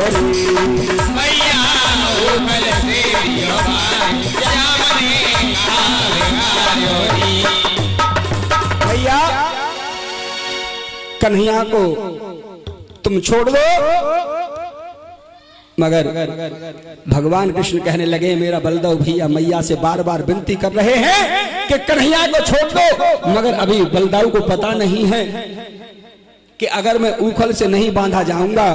रे मैया उखल से भैया कन्हैया को तुम छोड़ दो, मगर भगवान कृष्ण कहने लगे मेरा बलदेव भैया मैया से बार बार विनती कर रहे हैं कि कन्हैया को छोड़ दो, मगर अभी बलदेव को पता नहीं है कि अगर मैं उखल से नहीं बांधा जाऊंगा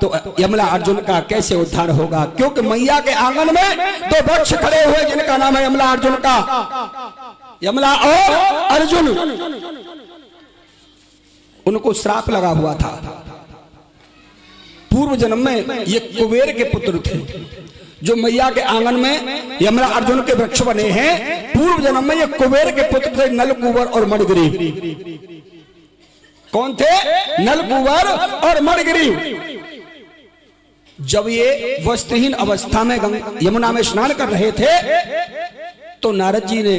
तो यमला अर्जुन का कैसे उद्धार होगा, क्योंकि मैया के आंगन में दो वृक्ष खड़े हुए जिनका नाम है यमला अर्जुन का, यमला और अर्जुन, उनको श्राप लगा हुआ था। पूर्व जन्म में ये कुबेर के पुत्र थे, जो मैया के आंगन में यमला अर्जुन के वृक्ष बने हैं, पूर्व जन्म में ये कुबेर के पुत्र थे, नलकुबर और मणिग्रीव। कौन थे? नलकुबर और मणिग्रीव। जब ये वस्त्रहीन अवस्था में यमुना में स्नान कर रहे थे तो नारद जी ने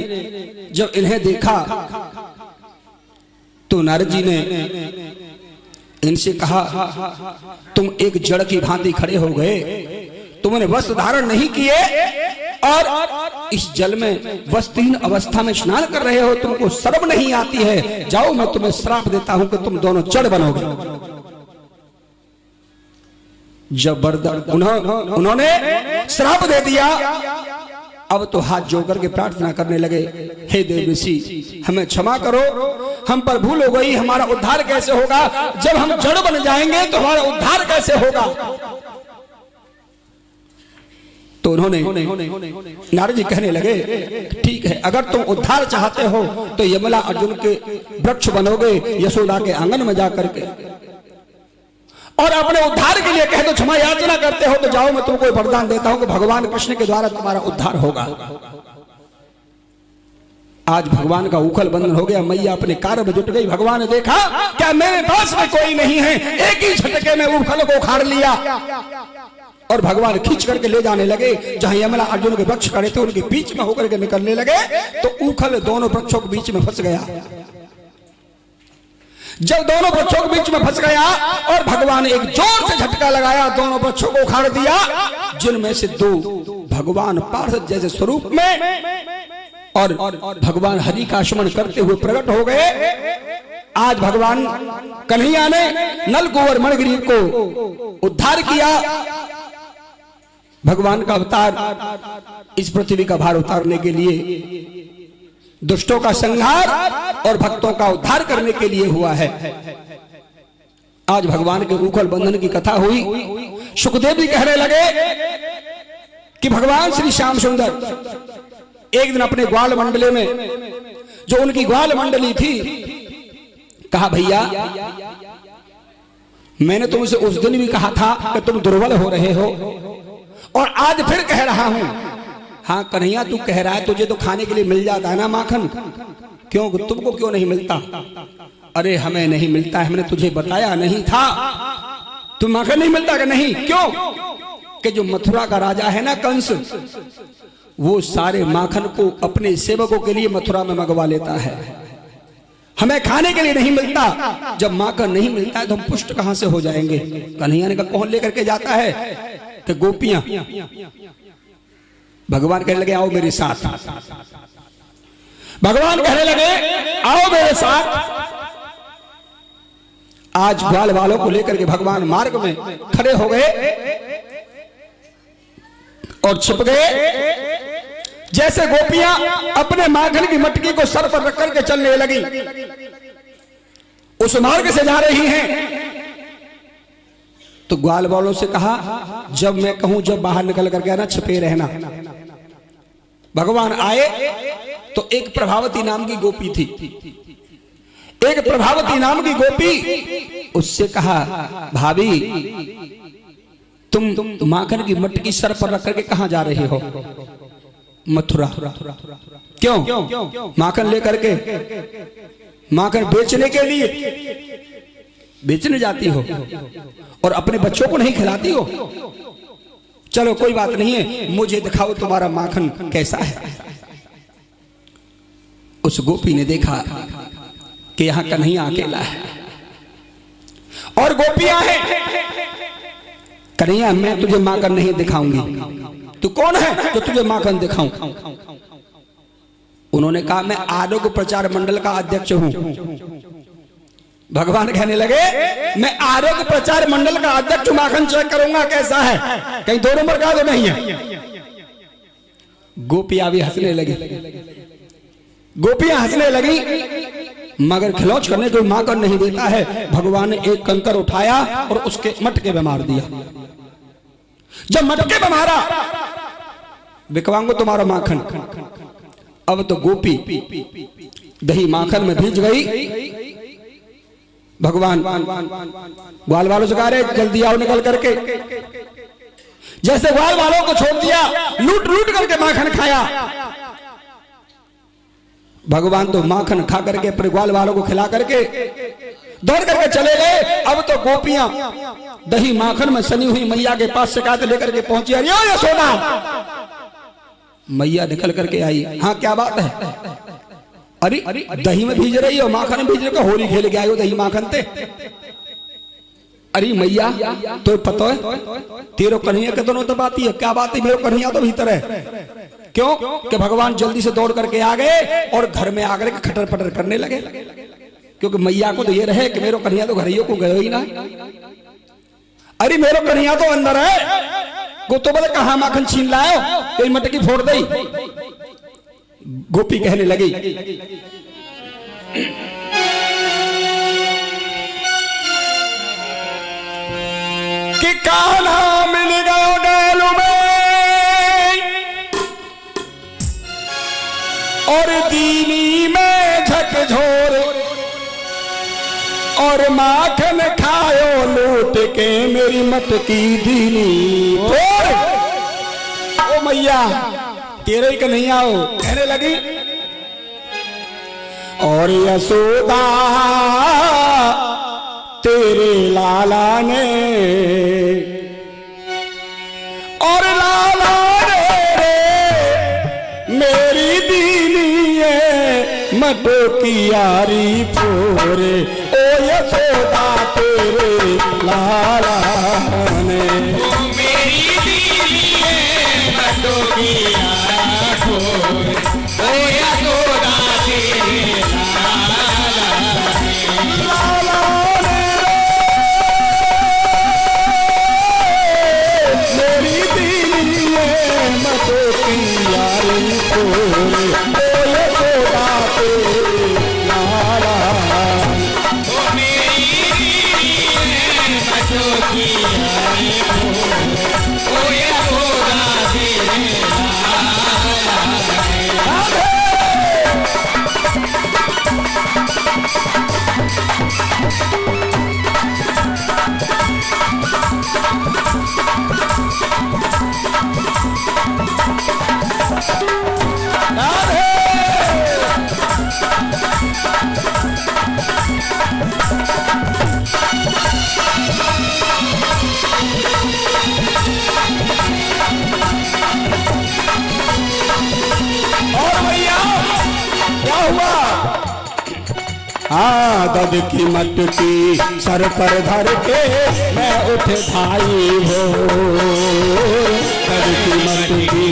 जब इन्हें देखा तो नारद जी ने इनसे कहा तुम एक जड़ की भांति खड़े हो गए, तुमने वस्त्र धारण नहीं किए और इस जल में वस्त्रहीन अवस्था में स्नान कर रहे हो, तुमको शर्म नहीं आती है, जाओ मैं तुम्हें श्राप देता हूं कि तुम दोनों जड़ बनोगे। जब उन्होंने श्राप दे दिया, अब तो हाथ जोड़ करके प्रार्थना करने लगे, हे देव ऋषि हमें क्षमा करो, हम पर भूल हो गई, हमारा उद्धार कैसे होगा, जब हम जड़ बन जाएंगे तो हमारा उद्धार कैसे होगा। तो उन्होंने नारद जी कहने लगे ठीक है, अगर तुम उद्धार चाहते हो तो यमला अर्जुन के वृक्ष बनोगे यशोदा के आंगन में जाकर के, और अपने उद्धार के लिए कहे तो क्षमा याचना करते हो तो जाओ मैं तुमको वरदान देता हूं कि भगवान कृष्ण के द्वारा तुम्हारा उद्धार होगा। आज भगवान का उखल बंधन हो गया, मैया अपने कार्य में जुट गई। भगवान ने देखा क्या मेरे पास में कोई नहीं है, एक ही झटके में उखल को उखाड़ लिया और भगवान खींच करके ले जाने लगे। जहां यमला अर्जुन के वृक्ष खड़े थे उनके बीच में होकर के निकलने लगे तो उखल दोनों वृक्षों के बीच में फंस गया। जब दोनों वृक्षों के बीच में फंस गया और भगवान एक जोर से झटका लगाया, दोनों वृक्षों को उखाड़ दिया, जिनमें से दो भगवान पार्षद जैसे स्वरूप में और भगवान हरि का स्मरण करते हुए प्रकट हो गए। आज भगवान कन्हैया ने नलकुबर मणिग्रीव को उद्धार किया। भगवान का अवतार इस पृथ्वी का भार उतारने के लिए, दुष्टों का संहार और भक्तों का उद्धार करने के लिए हुआ है। आज भगवान के उखल बंधन की कथा हुई। सुखदेव जी कहने लगे कि भगवान श्री श्याम सुंदर एक दिन अपने ग्वाल मंडली में, जो उनकी ग्वाल मंडली थी, कहा भैया मैंने तुमसे उस दिन भी कहा था कि तुम दुर्बल हो रहे हो और आज फिर कह रहा हूं। हाँ कन्हैया तू कह रहा है तुझे तो खाने के लिए मिल जाता है ना माखन, क्यों तुमको क्यों नहीं मिलता? अरे हमें नहीं मिलता है, हमने तुझे बताया नहीं था, तुम माखन नहीं मिलता कि नहीं? क्यों? कि जो मथुरा का राजा है ना कंस, वो सारे माखन को अपने सेवकों के लिए मथुरा में मंगवा लेता है, हमें खाने के लिए नहीं मिलता। जब माखन नहीं मिलता है तो हम पुष्ट कहां से हो जाएंगे? कन्हैया ने कहा कौन लेकर के जाता है? कि गोपियां। भगवान कहने लगे आओ मेरे साथ। भगवान कहने लगे आओ मेरे साथ। आज ग्वाल वालों को लेकर के भगवान मार्ग में खड़े हो गए और छिप गए। जैसे गोपियां अपने माखन की मटकी को सर पर रख करके चलने लगी, उस मार्ग से जा रही हैं, तो ग्वाल वालों से कहा जब मैं कहूं जब बाहर निकल करके आना, छिपे रहना। भगवान आए तो एक प्रभावती नाम की गोपी थी। एक प्रभावती नाम की गोपी उससे कहा भाभी तुम माखन की मटकी सर पर रख करके कहां जा रही हो? मथुरा। क्यों? माखन लेकर के, माखन बेचने के लिए बेचने जाती हो और अपने बच्चों को नहीं खिलाती हो? चलो कोई बात नहीं है, मुझे दिखाओ तुम्हारा माखन कैसा है। उस गोपी ने देखा कि यहां कन्हैया अकेला है और गोपियां हैं। कन्हैया मैं तुझे माखन नहीं दिखाऊंगी, तू कौन है जो तुझे माखन दिखाऊं? उन्होंने कहा मैं आरोग्य प्रचार मंडल का अध्यक्ष हूं। भगवान कहने लगे मैं आरोग्य प्रचार मंडल का अध्यक्ष, माखन चेक करूंगा कैसा है, कहीं 2 नंबर का तो नहीं है। गोपियां भी हंसने लगी, गोपियां हंसने लगी, मगर खिलौच करने को माखन नहीं देता है। भगवान ने एक कंकर उठाया और उसके मटके में मार दिया। जब मटके में मारा, बिकवांगो तुम्हारा माखन। अब तो गोपी दही माखन में भीज गई। भगवान ग्वाल वालों से कह रहे जल्दी आओ निकल करके। जैसे ग्वाल वालों को छोड़ दिया, लूट लूट करके माखन खाया। भगवान तो माखन खा करके अपने ग्वाल वालों को खिला करके दौड़ करके चले गए। अब तो गोपियां दही माखन में सनी हुई मैया के पास शिकायत लेकर के पहुंची, अरे यशोदा। मैया निकल करके आई, हाँ क्या बात है? अरे दही में भीज रही हो, माखन में भीज रही हो, होली खेल के आई हो दही माखन ते। अरे मैया तो पता है तेरो कन्हैया के दोनों तब आती है, क्या बात है? मेरे कन्हैया तो भीतर है। क्यों कि भगवान जल्दी से दौड़ करके आ गए और घर में आकर के खटर पटर करने लगे, क्योंकि मैया को तो ये रहे कि मेरे कन्हैया तो घरियों को गए ही ना। अरे मेरे कन्हैया तो अंदर है, वो तो बोले कहा माखन छीन लाओ, कोई मटकी फोड़ दी। गोपी कहने लगी कि कान्हा मिल गयो डैलू में और दीनी में झकझोर, और माखन खायो लूट के मेरी मटकी दीनी फोड़। ओ मैया तेरे ही कन्हैया हो, कहने लगी। और यशोदा तेरे लाला ने, और लाला रे मेरी दीनी है मटो की यारी फोरे। ओ यशोदा तेरे लाला ने, ओ मेरी दीदी है मटो की यारी फोरे। ओ यशोदा तेरे लाला ने मेरी दीनी है मटो की यारी फोरे। ओ यशोदा तेरे लाला, ओ मेरी दीदी है मटो की यारी फोरे। ओ यशोदा तेरे दद की मटकी सर पर धर के मैं उठ भाई हो। दद की मटकी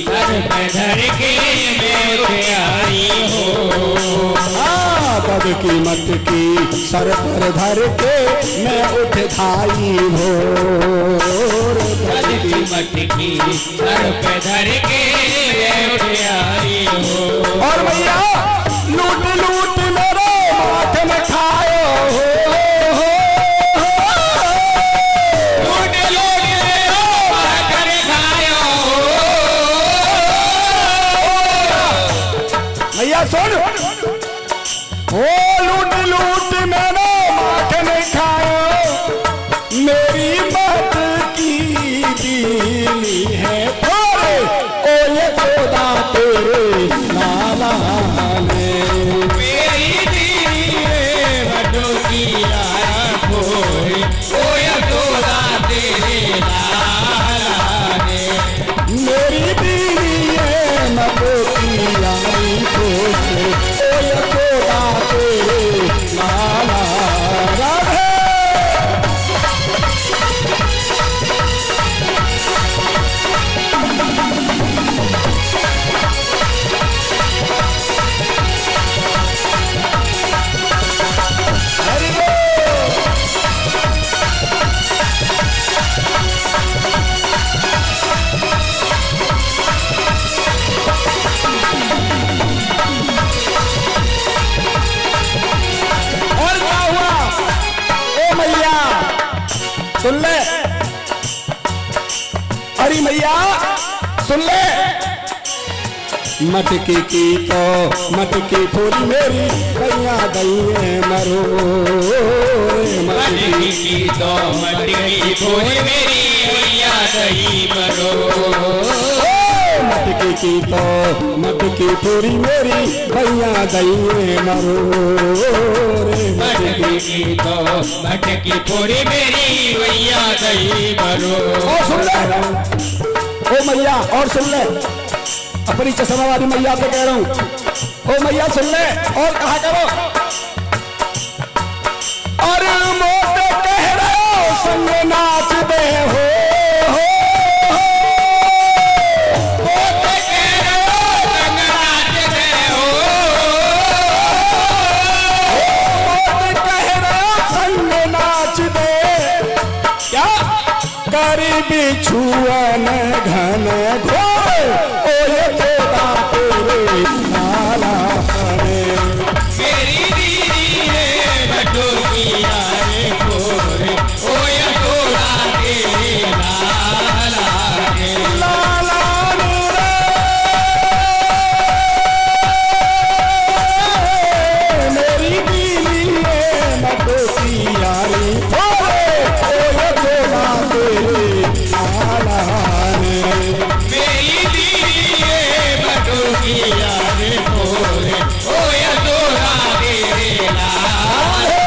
सर पर धर के मैं उठ आई हो। दद की मटकी सर पर धर के मैं उठ भाई हो। दद की मटकी सर पर धर के मैं उठ आई हो। और भैया लूट लूट मेरे माखन खायो हो। लूट लूट मेरा माखन खायो भैया सुन, ओ लूट लूट मेरे माखन खायो, मेरी बात की दीनी है थोड़े। ओ सुन ले, अरे मैया सुन ले, मटकी की तो मटकी पूरी मेरी भैया दइए मरो, मटकी की तो मटकी पूरी मेरी भैया दही मरो, मटकी की तो मटकी पूरी मेरी भैया दइए मरो, मटकी की तो मटकी पूरी मेरी भैया दही मरो। और सुन ले ओ मैया, और सुन ले, अपनी चश्मा वाली मैया से कह रहा हूं, ओ मैया सुन ले, और कहा करो, अरे मोटे कह रहे हो संग नाच दे हो, मोटे कह रहे हो संग नाच दे हो, मोटे कह रहे हो संग नाच दे, क्या करी बिछुअन घन घोर, ओ ये तोड़ा तेरे लाला रे, मेरी दीदी रे बटोकिया रे गोरे, ओ या तोड़ा तेरे लाला रे, लाला रे, मेरी बीवी रे मटोकिया रे भोरे, ओ ये तोड़ा तेरे लाला रे, मेरी दीदी रे बटोकिया रे गोरे, ओ या तोड़ा तेरे लाला रे।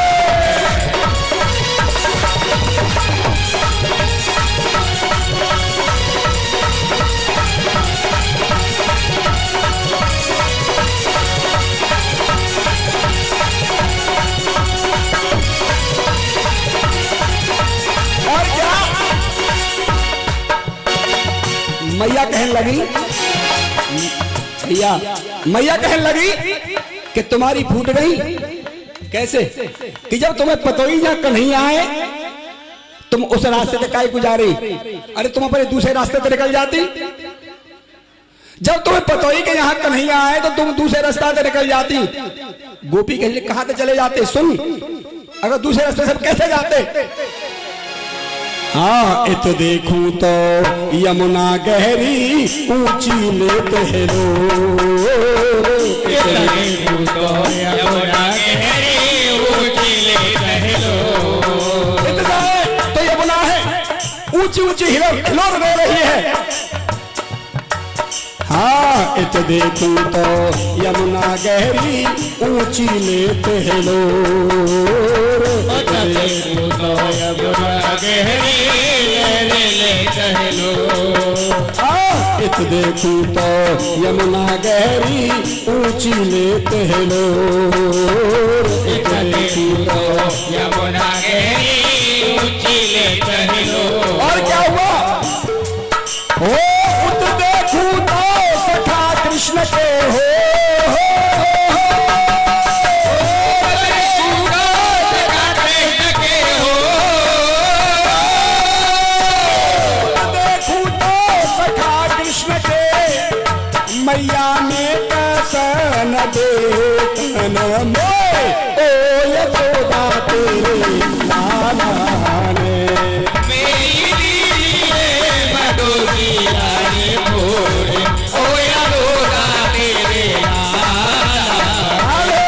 और क्या मैया कहने लगी, भैया मैया कहने लगी कि तुम्हारी फूट गई कैसे, कि जब तुम्हें पतोई ना कन्हैया आए तुम उस रास्ते से काहे गुजारी, अरे तुम अपने दूसरे रास्ते से निकल जाती, जब तुम्हें पतोई के यहाँ कन्हैया आए तो तुम दूसरे रास्ते से निकल जाती, गोपी कहने लगी कहाँ से चले जाते, सुन अगर दूसरे रास्ते से कैसे जाते, हाँ इत देखूं तो यमुना गहरी ऊंची लेते हैं लो, तो यमुना है ऊंची ऊंची हिलोर दे रही है, हाँ इत देखूं तो यमुना गहरी ऊंची लेते हैं लो, इत देखूं तो यमुना गहरी ऊंची लेते हैं लो, इत देखूं तो यमुना गहरी ऊंची लेते लो। और क्या हुआ, ओ उत देखूं तो सखा कृष्ण के हो, मैया में कसन देखन मोए, ओ यशोदा तेरे लाला ने, मेरी दीदी रे बटोकिया रे गोरे, ओ या तोड़ा तेरे लाला रे।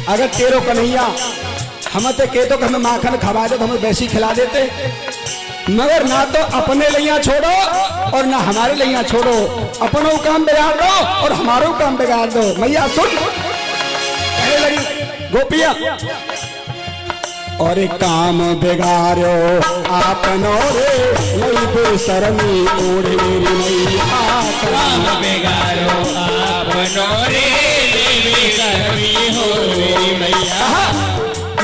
अगर तेरो कन्हैया हम ते कह दो कि हमें माखन खवा दो तो हमें वैसी खिला देते, मगर ना तो अपने लिया छोड़ो और ना हमारे लिया छोड़ो, अपनों काम बिगाड़ दो और हमारो काम बिगाड़ दो। मैया सुन, कहने लगी गोपिया, और काम बिगाड़ो आपनो रे लई बेशरमी ओढ़ मेरी मैया, काम बिगाड़ो आपनो रे लई बेशरमी हो मेरी मैया।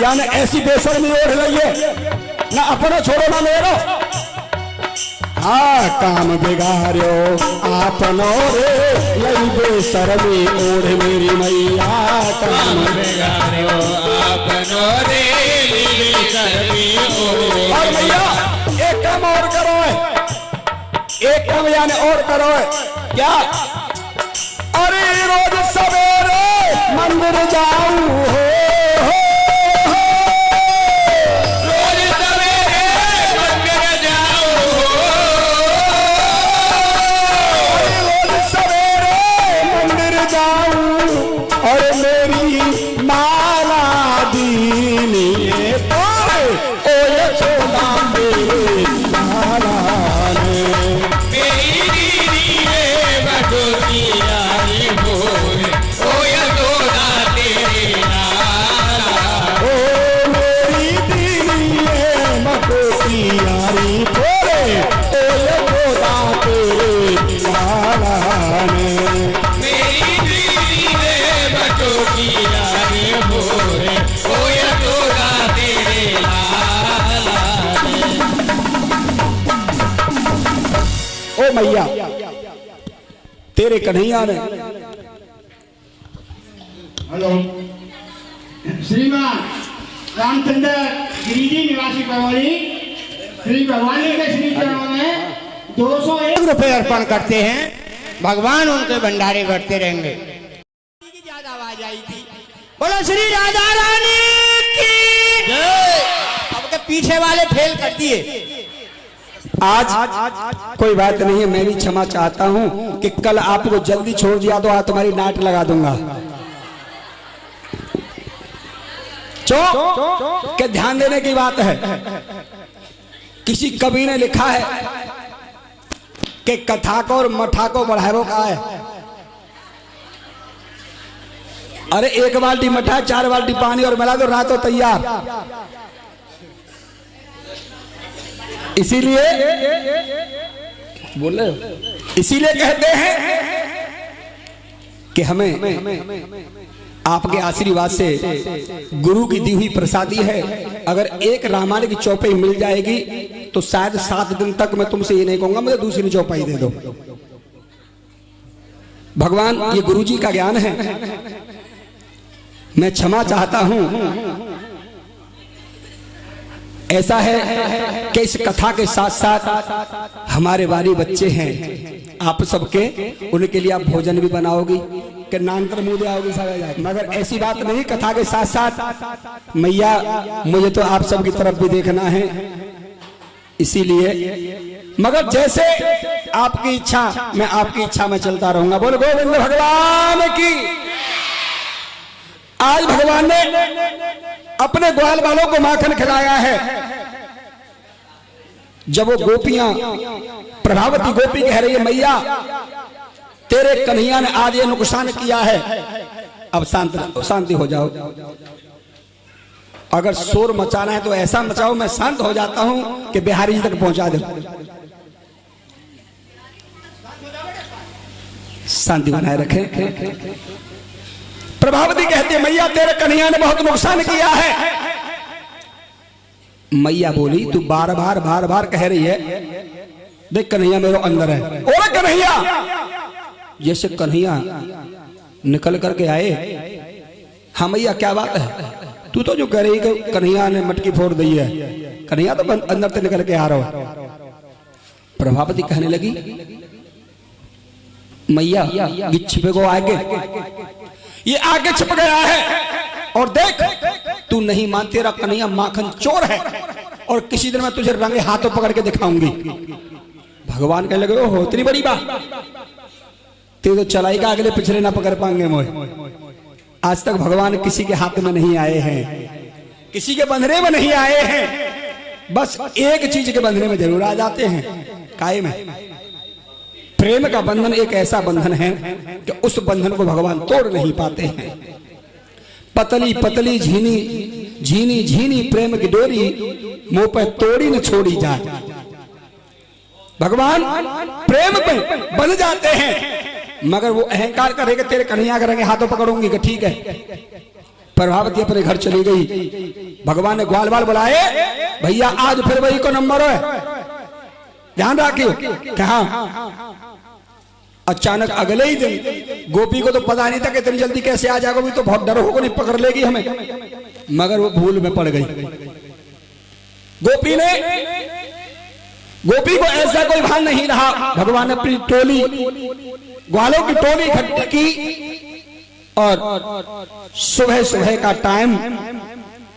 यानी ऐसी बेशरमी ओढ़ लइए, ना अपनो छोड़ो ना मेरो। हाँ काम बिगाड़ो आपनो रे लईबे शर्मी ओढ़ मेरी मैया काम बिगाड़ो आपनो रे लईबे शर्मी ओढ़। और मैया एक काम और करो, एक काम यानी और करो क्या? अरे रोज सवेरे मंदिर जाऊं हो, रोज सवेरे मंदिर जाऊं हो, रोज सवेरे मंदिर जाऊं और मेरी माला दीनिए तो ओ यशोदा मेरे लाला ने मेरी दीदी रे बटोरी आई भोरे, ओ यशोदा तेरे लाला। ओ मेरी दीनिए मटोरी यारी भोरे ओ यशोदा तेरे लाला ने मेरी दीदी रे बटोरी आई भोरे, ओ यशोदा तेरे लाला। ओ मैया तेरे कन्हैया ने हेलो श्रीमान रामचंद्र गिरिजी निवासी भवानी श्री भवानी के श्री चरणों में 201 रुपए अर्पण करते हैं। भगवान उनके भंडारे भरते रहेंगे। ज्यादा आवाज आई थी, बोलो श्री राधा रानी की जय। अब के पीछे वाले फेल कर दिए। आज कोई बात नहीं है, मैं भी क्षमा चाहता हूं कि कल आपको जल्दी छोड़ दिया तो आज तुम्हारी नाट लगा दूंगा। के ध्यान देने की बात है, किसी कवि ने लिखा है कि कथा को और मठा को बढ़ावो का है। अरे एक बाल्टी मठा 4 बाल्टी पानी और मिला दो रातों तैयार। इसीलिए बोल रहे हो, इसीलिए कहते हैं कि हमें आपके आशीर्वाद से गुरु की दी हुई प्रसादी है। अगर एक रामायण की चौपाई मिल जाएगी तो शायद 7 दिन तक मैं तुमसे ये नहीं कहूंगा मुझे दूसरी चौपाई दे दो। भगवान ये गुरु जी का ज्ञान है। मैं क्षमा चाहता हूं। ऐसा है कि इस कथा के साथ साथ हमारे बारी बच्चे हैं आप सबके, उनके लिए आप भोजन भी बनाओगी कि नानकर मुंह दे आओगी सब। मगर ऐसी बात नहीं, कथा के साथ साथ मैया मुझे तो आप सबकी तरफ भी देखना है, इसीलिए मगर जैसे आपकी इच्छा मैं आपकी इच्छा में चलता रहूंगा। बोल गोविंद भगवान की। आज भगवान ने अपने ग्वाल वालों को माखन खिलाया है। जब वो गोपियां प्रभावती गोपी कह रही है मैया तेरे कन्हैया ने आज ये नुकसान किया है, अब शांति हो जाओ। अगर शोर मचाना है तो ऐसा मचाओ मैं शांत हो जाता हूं कि बिहारी जी तक पहुंचा दे। शांति बनाए रखें। प्रभावती कहती है मैया तेरे कन्हैया ने बहुत नुकसान किया है। मैया बोली तू बार बार कह रही है, देख कन्हैया मेरे अंदर है। ओरे कन्हैया, जैसे कन्हैया निकल करके आए। हाँ मैया क्या बात है? तू तो जो कह रही कि कन्हैया ने मटकी फोड़ दी है, कन्हैया तो अंदर से निकल के आ रहा हो। प्रभावती कहने लगी मैया छिपे को आगे, ये आगे छिप गया है और देख तू नहीं मान, तेरा कन्हैया माखन चोर है और किसी दिन मैं तुझे रंगे हाथों पकड़ के दिखाऊंगी। भगवान कहने लगे ओहो इतनी बड़ी बात, तेरे तो चलाई का अगले पिछले ना पकड़ पाएंगे मोए। आज तक भगवान किसी के हाथ में नहीं आए हैं, किसी के बंधने में नहीं आए हैं, बस एक चीज के बंधने में जरूर आ जाते हैं, कायम है। प्रेम का बंधन एक ऐसा बंधन है कि उस बंधन को भगवान तोड़ नहीं पाते हैं। पतली पतली झीनी झीनी झीनी प्रेम की डोरी मुंह पर तोड़ी न छोड़ी जाए। भगवान प्रेम पे बन जाते हैं, मगर वो अहंकार करेगा तेरे कन्हैया करेंगे हाथों पकड़ूंगी कि ठीक है। प्रभावती अपने घर चली गई। भगवान ने ग्वाल बाल बुलाए, भैया आज फिर वही को नंबर है, ध्यान रखियो कि हाँ। अचानक अगले ही दिन गोपी को तो पता नहीं था कि इतनी जल्दी कैसे आ जाएगा, भी तो बहुत डर होगा, नहीं पकड़ लेगी हमें, मगर वो भूल में पड़ गई। गोपी को ऐसा कोई भान नहीं रहा। भगवान ने अपनी टोली, ग्वालों की टोली इकट्ठी की और सुबह सुबह का टाइम,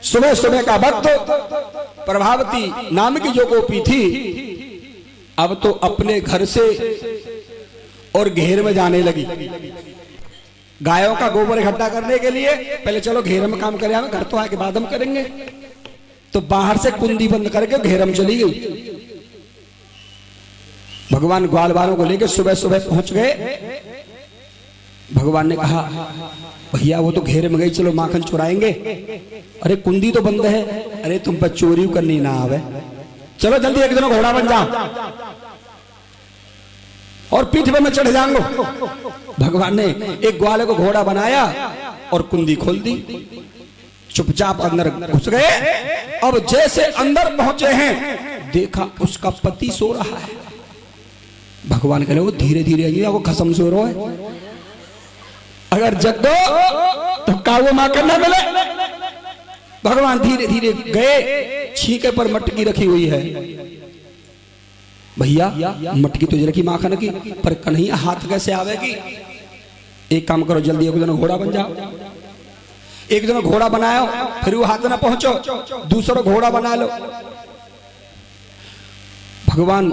सुबह सुबह का वक्त, प्रभावती नाम की जो गोपी थी अब तो अपने घर से और घेर में जाने लगी। गायों का गोबर इकट्ठा करने के लिए पहले चलो घेर में काम करें, घर तो आके बाद हम करेंगे। तो बाहर से कुंडी बंद करके घेर में चली गई। भगवान ग्वाल वालों को लेकर सुबह सुबह पहुंच गए। भगवान ने कहा भैया वो तो घेर में गई, चलो माखन चुराएंगे। अरे कुंडी तो बंद है। अरे तुम पर चोरी करनी ना आवे, चलो जल्दी एक दिन घोड़ा बन जाओ और पीठ पे मैं चढ़ जाऊंगा। भगवान ने एक ग्वाले को घोड़ा बनाया और कुंडी खोल दी, चुपचाप अंदर घुस गए। अब जैसे अंदर पहुंचे हैं देखा उसका पति सो रहा है। भगवान कह रहे वो धीरे धीरे वो खसम सो रहा है, अगर जगो तो काबू मां करना मिले। भगवान धीरे धीरे गए, छीके पर मटकी रखी हुई है। भैया मटकी तो रखी माखन की, पर कन्हैया हाथ कैसे आवेगी? एक काम करो जल्दी, एक दिन घोड़ा बन जाओ। एक दिन घोड़ा बनाओ, फिर वो हाथ ना पहुंचो, दूसरा घोड़ा बना लो। भगवान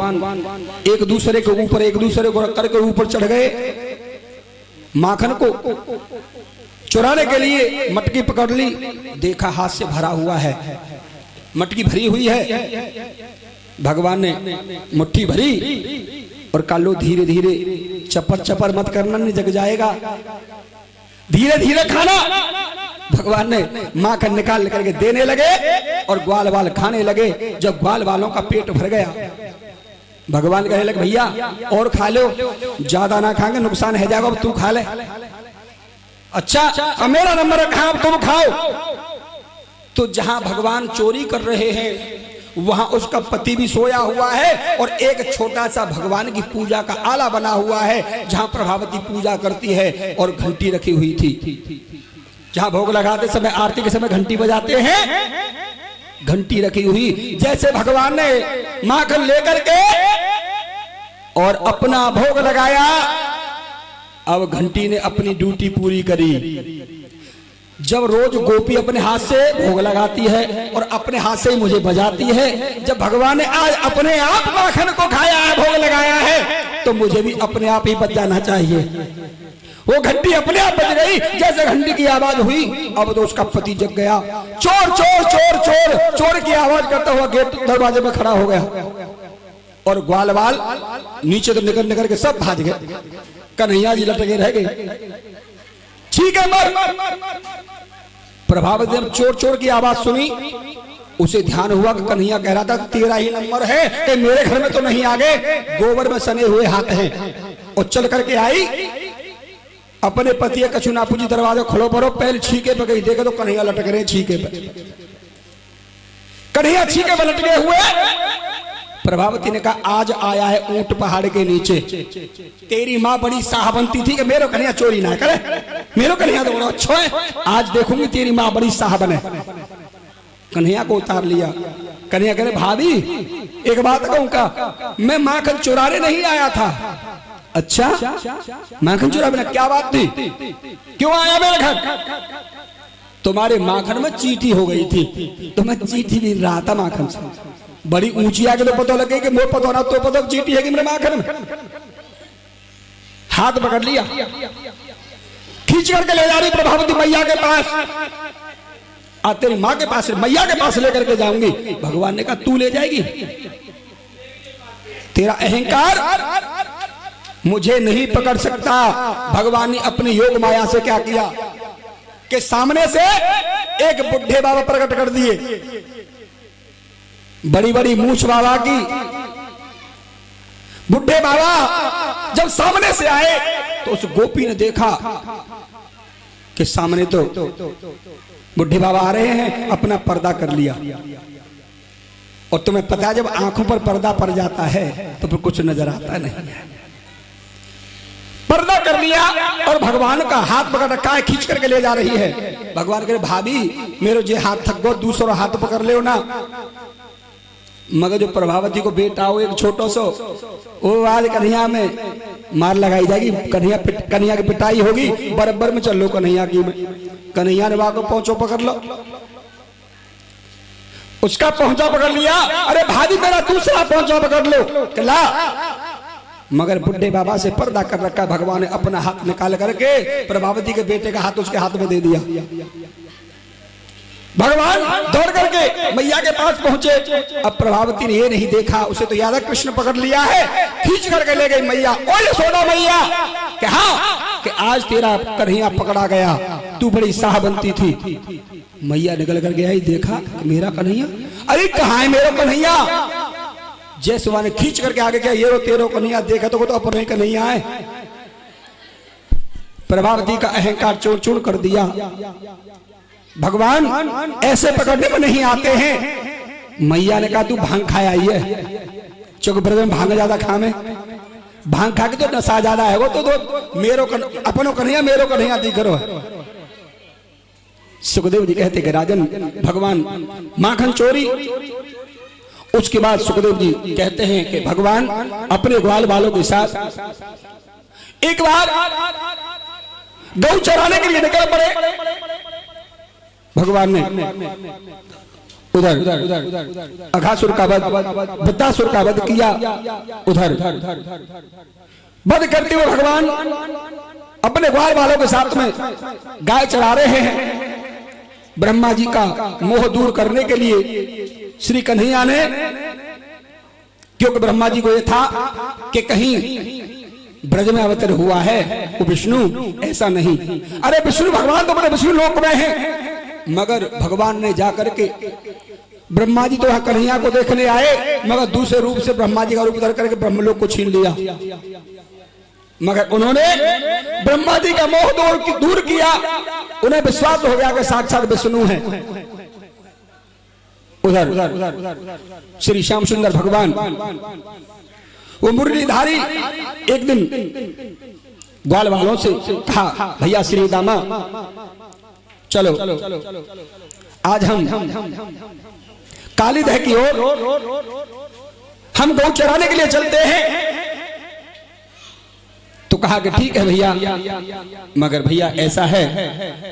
एक दूसरे के ऊपर, एक दूसरे को करके ऊपर चढ़ गए। माखन को चुराने के लिए मटकी पकड़ ली, देखा हाथ से भरा हुआ है, मटकी भरी हुई है। भगवान ने मुट्ठी भरी और कालो धीरे धीरे, चपर चपर मत करना नहीं जग जाएगा, धीरे धीरे खाना। भगवान ने माखन निकाल करके देने लगे और ग्वाल वाल खाने लगे। जब ग्वाल वालों का पेट भर गया, भगवान कहने लगे भैया और खा लो, ज्यादा ना खाएंगे नुकसान है जाएगा, अब तू खा ले। अच्छा अब मेरा नंबर है, कहां तुम खाओ। तो जहां भगवान चोरी कर रहे हैं वहां उसका पति भी सोया हुआ है और एक छोटा सा भगवान की पूजा का आला बना हुआ है जहां प्रभावती पूजा करती है और घंटी रखी हुई थी। जहां भोग लगाते समय, आरती के समय घंटी बजाते हैं, घंटी रखी हुई। जैसे भगवान ने माखन लेकर के और अपना भोग लगाया, अब घंटी ने अपनी ड्यूटी पूरी करी। जब रोज गोपी अपने हाथ से भोग लगाती है और अपने हाथ से ही मुझे बजाती है, जब भगवान ने आज अपने आप माखन को खाया है, भोग लगाया है, तो मुझे भी अपने आप ही बजाना चाहिए। वो घंटी अपने आप बज गई। जैसे घंटी की आवाज हुई, अब तो उसका पति जग गया। चोर चोर चोर चोर चोर की आवाज करता हुआ गेट दरवाजे में खड़ा हो गया और ग्वाल वाल नीचे तो निकल निकल के सब भाग गए। कन्हैया जी लटके रह गए। ठीक है मर। प्रभावती जब चोर चोर की आवाज सुनी, उसे ध्यान हुआ कि कन्हैया कह रहा था तेरा ही नंबर है कि मेरे घर में तो नहीं आ गए, गोबर में सने हुए हाथ हैं। और चल करके आई, अपने पति कछु ना पूछी, दरवाजा खोलो पड़ो, पहले छीके पे गई, देखे तो कन्हैया लटक रहे छीके पे। कन्हैया छीके पे लटके हुए। प्रभावती ने कहा आज आया है ऊंट पहाड़ के नीचे, तेरी माँ बड़ी साहबंती थी कि मेरे कन्हैया चोरी ना करे, मेरे कन्हैया तो बड़ा अच्छा है, आज देखूंगी तेरी माँ बड़ी साहबन है। कन्हैया को उतार लिया। कन्हैया कह रहे भाभी एक बात कहूं का, मैं माखन चुराने नहीं आया था। अच्छा माखन चुराने? क्या बात थी, क्यों आया मेरे घर? तुम्हारे माखन में चीटी हो गई थी, तो मैं चीटी भी रहा था माखन से। बड़ी ऊंची आके तो पता लगे कि मोर पता ना तो पता चीटी है कि मेरे माखन में। हाथ पकड़ लिया, खींच करके ले जा रही प्रभावती मैया के पास। तेरी माँ के पास, मैया के पास लेकर के जाऊंगी। भगवान ने कहा तू ले जाएगी, तेरा अहंकार मुझे नहीं पकड़ सकता। भगवान ने अपनी योग माया से क्या किया कि सामने से एक बुढ़े बाबा प्रकट कर दिए, बड़ी बड़ी मूछ बाबा की। बुढ़े बाबा जब सामने से आए तो उस गोपी ने देखा कि सामने तो बुढ़े बाबा आ रहे हैं, अपना पर्दा कर लिया। और तुम्हें पता है जब आंखों पर पर्दा पड़ जाता है तो फिर कुछ नजर आता नहीं है। पर्दा कर लिया और भगवान का हाथ पकड़ रखा है, खींच करके ले जा रही है। भगवान कहे भाभी मेरो जे हाथ थक गो, दूसरा हाथ पकड़ ले ना। मगर जो प्रभावती को बेटा हो एक छोटो सो, वो आज कन्हैया में मार लगाई जाएगी, कन्हैया की पिटाई होगी, बराबर में चल लो कन्हैया की में। कन्हैया ने वाको पहुंचो पकड़ लो, उसका पहुंचा पकड़ लिया। अरे भाभी मेरा दूसरा पहुंचा पकड़ लो, ला। मगर बुढ़े बाबा से पर्दा कर रखा। भगवान ने अपना हाथ निकाल करके प्रभावती के बेटे का हाथ उसके हाथ में दे दिया। भगवान दौड़ करके मैया के पास पहुंचे। अब प्रभावती ने ये नहीं देखा, उसे तो याद है कृष्ण पकड़ लिया है, खींच करके ले गई मैया। ओए सोना मैया कि हाँ कि आज तेरा कन्हैया पकड़ा गया, तू बड़ी साह बनती थी। मैया निकल कर गया, ही देखा मेरा कन्हैया, अरे कहाँ है मेरा कन्हैया। जयसुआ ने खींच करके आगे क्या, ये रो तेरो कन्हैया, देखा तो अपने कन्हैया है। प्रभावती का अहंकार चूर चूर कर दिया। भगवान ऐसे पकड़ने में नहीं आते हैं। मैया ने कहा तू भांग खाया आई है, चौक ब्रज में भांग ज्यादा खामे, भांग खा के तो नशा ज्यादा है वो तो मेरो अपनो कन्हैया मेरो कन्हैया दी करो। सुखदेव जी कहते कि राजन भगवान माखन चोरी। उसके बाद सुखदेव जी कहते हैं कि भगवान अपने ग्वाल वालों के साथ एक बार गौ चराने के लिए निकल पड़े। भगवान ने उधर अघासुर का वध, वृत्तासुर का वध किया। उधर वध करते हुए भगवान अपने ग्वाल वालों के साथ में गाय चरा रहे हैं। ब्रह्मा जी का मोह दूर करने के लिए श्री कन्हैया ने, क्योंकि ब्रह्मा जी को यह था कि कहीं ब्रज में अवतर हुआ है वो विष्णु, ऐसा नहीं। अरे विष्णु भगवान तो बड़े विष्णु लोक में हैं। मगर भगवान ने जाकर के, ब्रह्मा जी तो वहां कन्हैया को देखने आए, मगर दूसरे रूप से ब्रह्मा जी का रूप धर करके ब्रह्मलोक को छीन लिया। मगर उन्होंने ब्रह्मा जी का मोह दूर किया। उन्हें विश्वास हो गया कि साक्षात विष्णु है। उधर श्री श्याम सुंदर भगवान वो मुरलीधारी एक दिन ग्वाल वालों से कहा, भैया श्री दामा चलो आज हम कालीदह की ओर हम गौ चराने के लिए चलते हैं। तो कहा कि ठीक है भैया, मगर भैया ऐसा है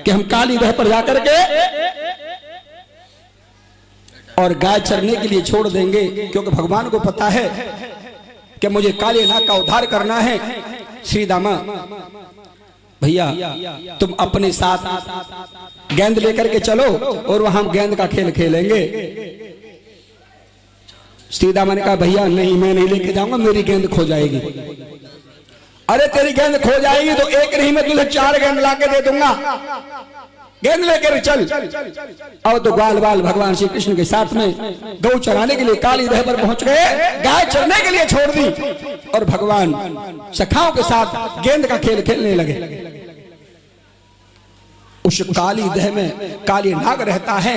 कि हम कालीदह पर जाकर के और गाय चरने के लिए छोड़ देंगे, क्योंकि भगवान को पता है कि मुझे काले नाग का उद्धार करना है। श्री दामा भैया तुम अपने साथ गेंद लेकर के चलो और वहां हम गेंद का खेल खेलेंगे। श्री दामा ने कहा भैया नहीं, मैं नहीं लेके जाऊंगा, मेरी गेंद खो जाएगी। अरे तेरी गेंद खो जाएगी तो एक नहीं, मैं तुझे 4 गेंद लाके दे दूंगा, गेंद लेकर चल। अब तो ग्वाल बाल भगवान श्री कृष्ण के साथ में गौ चराने के लिए कालीदह पर पहुंच गए, गाय चरने के लिए छोड़ दी और भगवान सखाओं के साथ गेंद का खेल खेलने लगे। उस कालीदह में काली नाग रहता है।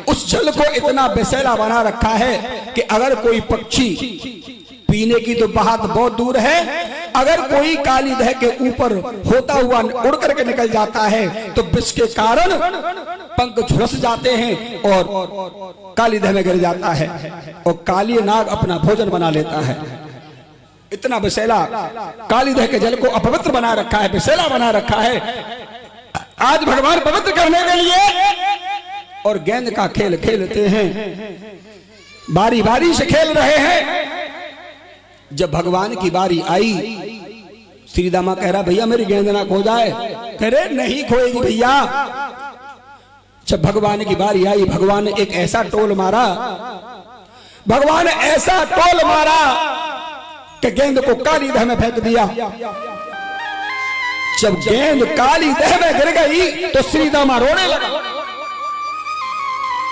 उस जल को इतना बेसैला बना रखा है कि अगर कोई पक्षी पीने की तो बात बहुत दूर है, अगर कोई कालीदह के ऊपर होता हुआ उड़ करके निकल जाता है तो विष के कारण पंख झुलस जाते हैं और कालीदह में गिर जाता है और काली नाग अपना भोजन बना लेता है। इतना बेसैला कालीदह के जल को अपवित्र बना रखा है, बेसैला बना रखा है। आज भगवान पवित्र करने के लिए और गेंद का खेल खेलते हैं, बारी बारी से खेल रहे हैं। जब भगवान की बारी आई, श्री दामा कह रहा भैया मेरी गेंद ना खो जाए। कह रहे नहीं खोएगी भैया। जब भगवान की बारी आई, भगवान ने एक ऐसा टोल मारा, भगवान ने ऐसा टोल मारा कि गेंद को कालीदह में फेंक दिया। जब गेंद कालीदह में गिर गई तो श्री दामा रोने लगा।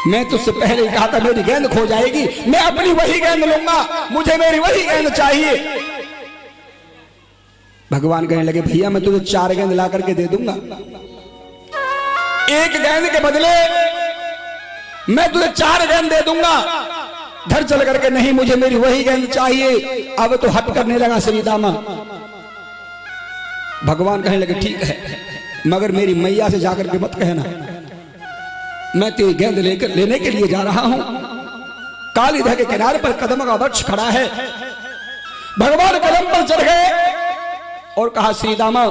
मैं तुझसे पहले ही कहा था मेरी गेंद खो जाएगी, मैं अपनी वही गेंद लूंगा, मुझे मेरी वही गेंद चाहिए। भगवान कहने लगे भैया मैं तुझे 4 गेंद ला करके दे दूंगा, एक गेंद के बदले मैं तुझे 4 गेंद दे दूंगा। घर चल करके नहीं मुझे मेरी वही गेंद चाहिए। अब तो हट करने लगा श्री दामा। भगवान कहने लगे ठीक है, मगर मेरी मैया से जाकर के मत कहना, मैं तेरी गेंद लेकर लेने के लिए जा रहा हूं। कालीदह के किनारे पर कदम का वृक्ष खड़ा है। भगवान कदम पर चढ़ गए और कहा श्री दामा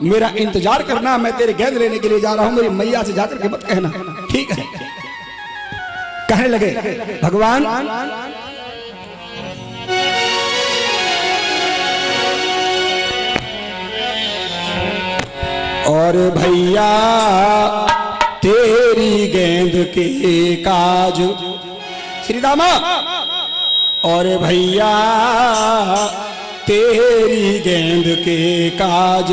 मेरा इंतजार करना, मैं तेरे गेंद लेने के लिए जा रहा हूं, मेरी मैया से जाकर के मत कहना। ठीक है कहने लगे भगवान। और भैया तेरी गेंद के काज श्री दामा, और भैया तेरी गेंद के काज,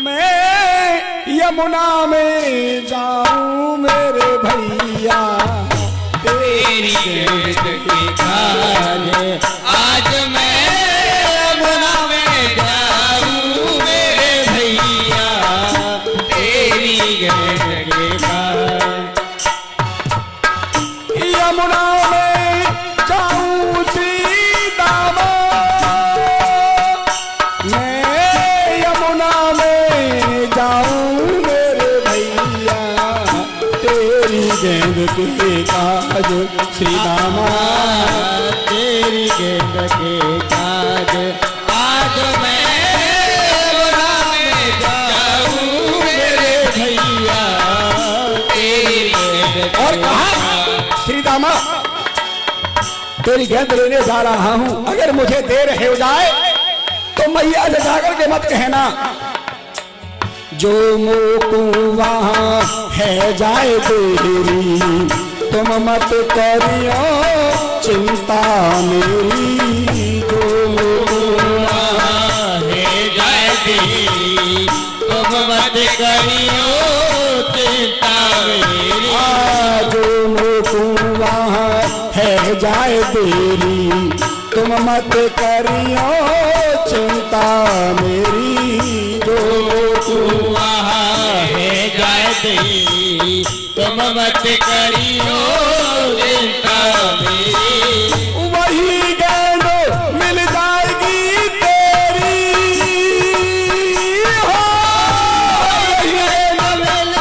मैं यमुना में जाऊं मेरे भैया तेरी गेंद के काज, आज मैं यमुना में जाऊं मेरे भैया तेरी गेंद के काज। यमुना में जाऊं श्री दामा, मैं यमुना में जाऊं मेरे भैया तेरी गेंद के काज श्री दामा, तेरी गेंद के काज, आज मैं यमुना में जाऊं मेरे भैया तेरी गेंद के और कहा श्री दामा तेरी गेंद लेने जा रहा हूं, अगर मुझे देर हो जाए तो मैया से जाकर के मत कहना, जो मोकू वहां है जाए तेरी, तुम मत करियो चिंता मेरी, जो मोकू वहां है जाए तेरी, तुम मत करियो चिंता मेरी, जो मोकू वहां है जाए तेरी, तुम मत करियो चिंता मेरी, जो तू वहां है जाए तेरी, तुम मत करियो चिंता मेरी, वही गेंद मिल जाएगी तेरी, हो वही गेंद मिल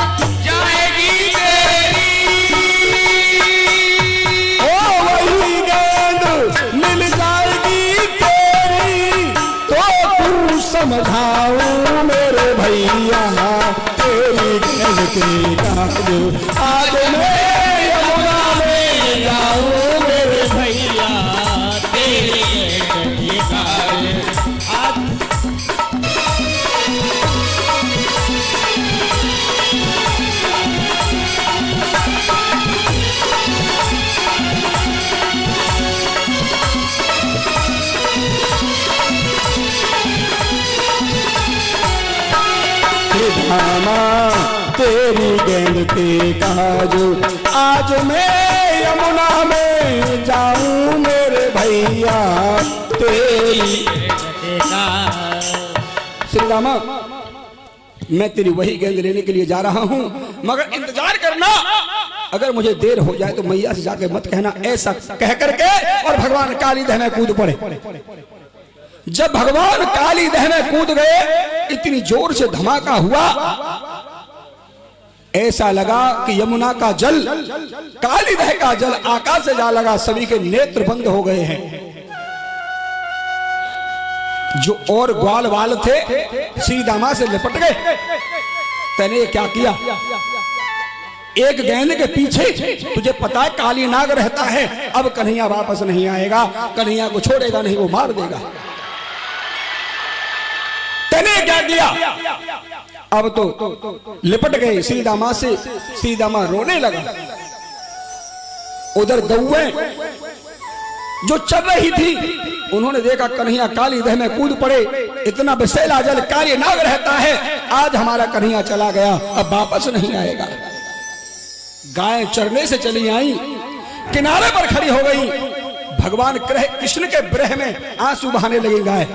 जाएगी तेरी, हो वही गेंद मिल जाएगी तेरी, तो तू समझाऊं मेरे भैया तेरी गेंद के काज, आज मैं यमुना में जाऊं मेरे भैया तेरी गेंद के काज, आज धामा तेरी गेंद के काज, आज मैं यमुना में जाऊं मेरे भैया तेरी श्री रामा मैं तेरी वही गेंद लेने के लिए जा रहा हूं, मगर इंतजार करना, अगर मुझे देर हो जाए तो मैया से जाके मत कहना। ऐसा कह करके और भगवान कालीदह में कूद पड़े। जब भगवान कालीदह में कूद गए, इतनी जोर से धमाका हुआ, ऐसा लगा कि यमुना का जल, कालीदह का जल आकाश से जा लगा, सभी के नेत्र बंद हो गए हैं। जो और ग्वाल वाल थे श्री दामा से लिपट गए। तैने क्या किया? एक गेंद के पीछे तुझे पता है काली नाग रहता है, अब कन्हैया वापस नहीं आएगा, कन्हैया को छोड़ेगा नहीं, वो मार देगा। तैने क्या किया? अब तो लिपट गए श्री दामा से। श्री दामा रोने लगा। उधर गौएं जो चल रही थी, उन्होंने देखा कन्हैया कालीदह में कूद पड़े, इतना विषैला जल, काली नाग रहता है, आज हमारा कन्हैया चला गया, अब वापस नहीं आएगा। गाय चरने से चली आई, किनारे पर खड़ी हो गई। भगवान कृष्ण के विरह में आंसू बहाने लगी गाय।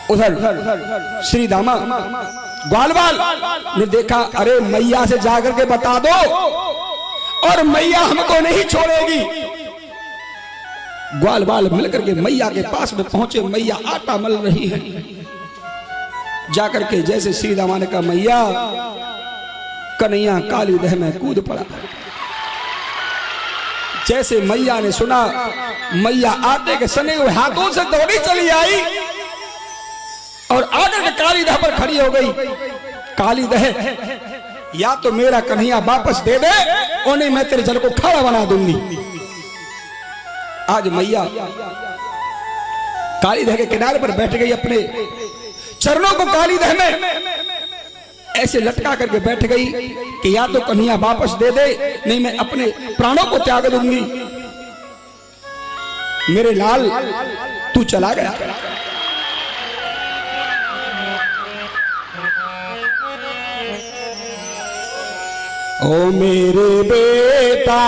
उधर श्री दामा ग्वालवाल ने देखा, अरे मैया से जाकर के बता दो, और मैया हमको नहीं छोड़ेगी। ग्वाल बाल मिलकर के मैया के पास में पहुंचे। मैया आटा मल रही है। जाकर के जैसे श्री रामा ने कहा, मैया, कन्हैया काली दह में कूद पड़ा। जैसे मैया ने सुना, मैया आटे के सने हुए हाथों से दौड़ी चली आई और आकर के काली दह पर खड़ी हो गई। काली दह, या तो मेरा कन्हैया वापस दे दे और नहीं मैं तेरे जल को खारा बना दूंगी। आज मैया काली दह के किनारे पर बैठ गई, अपने चरणों को काली दह में ऐसे लटका करके बैठ गई कि या तो कन्हैया वापस दे दे, नहीं मैं अपने प्राणों को त्याग दूंगी। मेरे लाल, तू चला गया। ओ मेरे बेटा,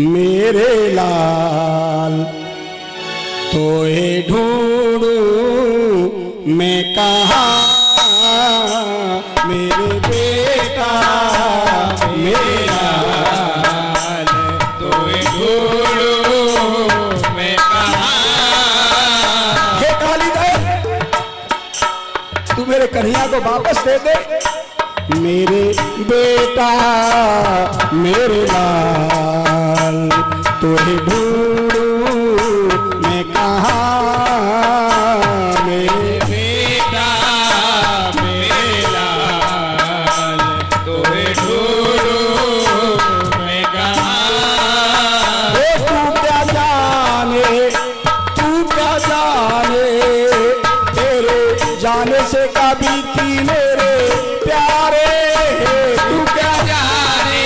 मेरे लाल, तोए ढूंढूं मैं कहाँ। मेरे बेटा, मेरा लाल, तोए ढूंढूं मैं कहाँ। हे काली दह, तू मेरे कन्हैया को वापस दे दे। मेरे बेटा, मेरे लाल, तोहे ढूंढूं मैं कहाँ। मेरे बेटा, मेरे लाल, तोहे ढूंढूं मैं कहाँ। तू क्या जाने, तू क्या जाने, तेरे जाने से कभी थी मेरे प्यारे। तू क्या जाने,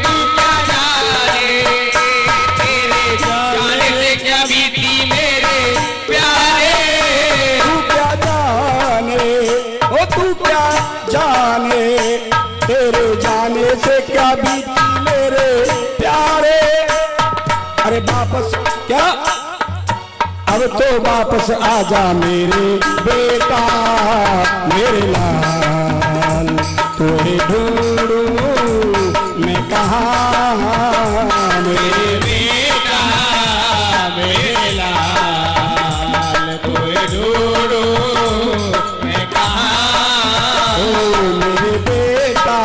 तू क्या जाने, तेरे जाने से क्या बीती मेरे प्यारे। तू क्या जाने, ओ तू क्या जाने, तेरे जाने से क्या बीती मेरे प्यारे। अरे वापस क्या, अब तो वापस आजा मेरे बेटा, मेरे लाल, तोहे ढूंढूं मैं कहाँ। मेरे बेटा, मेरे लाल, तोहे ढूंढूं मैं कहाँ। ओ मेरे बेटा,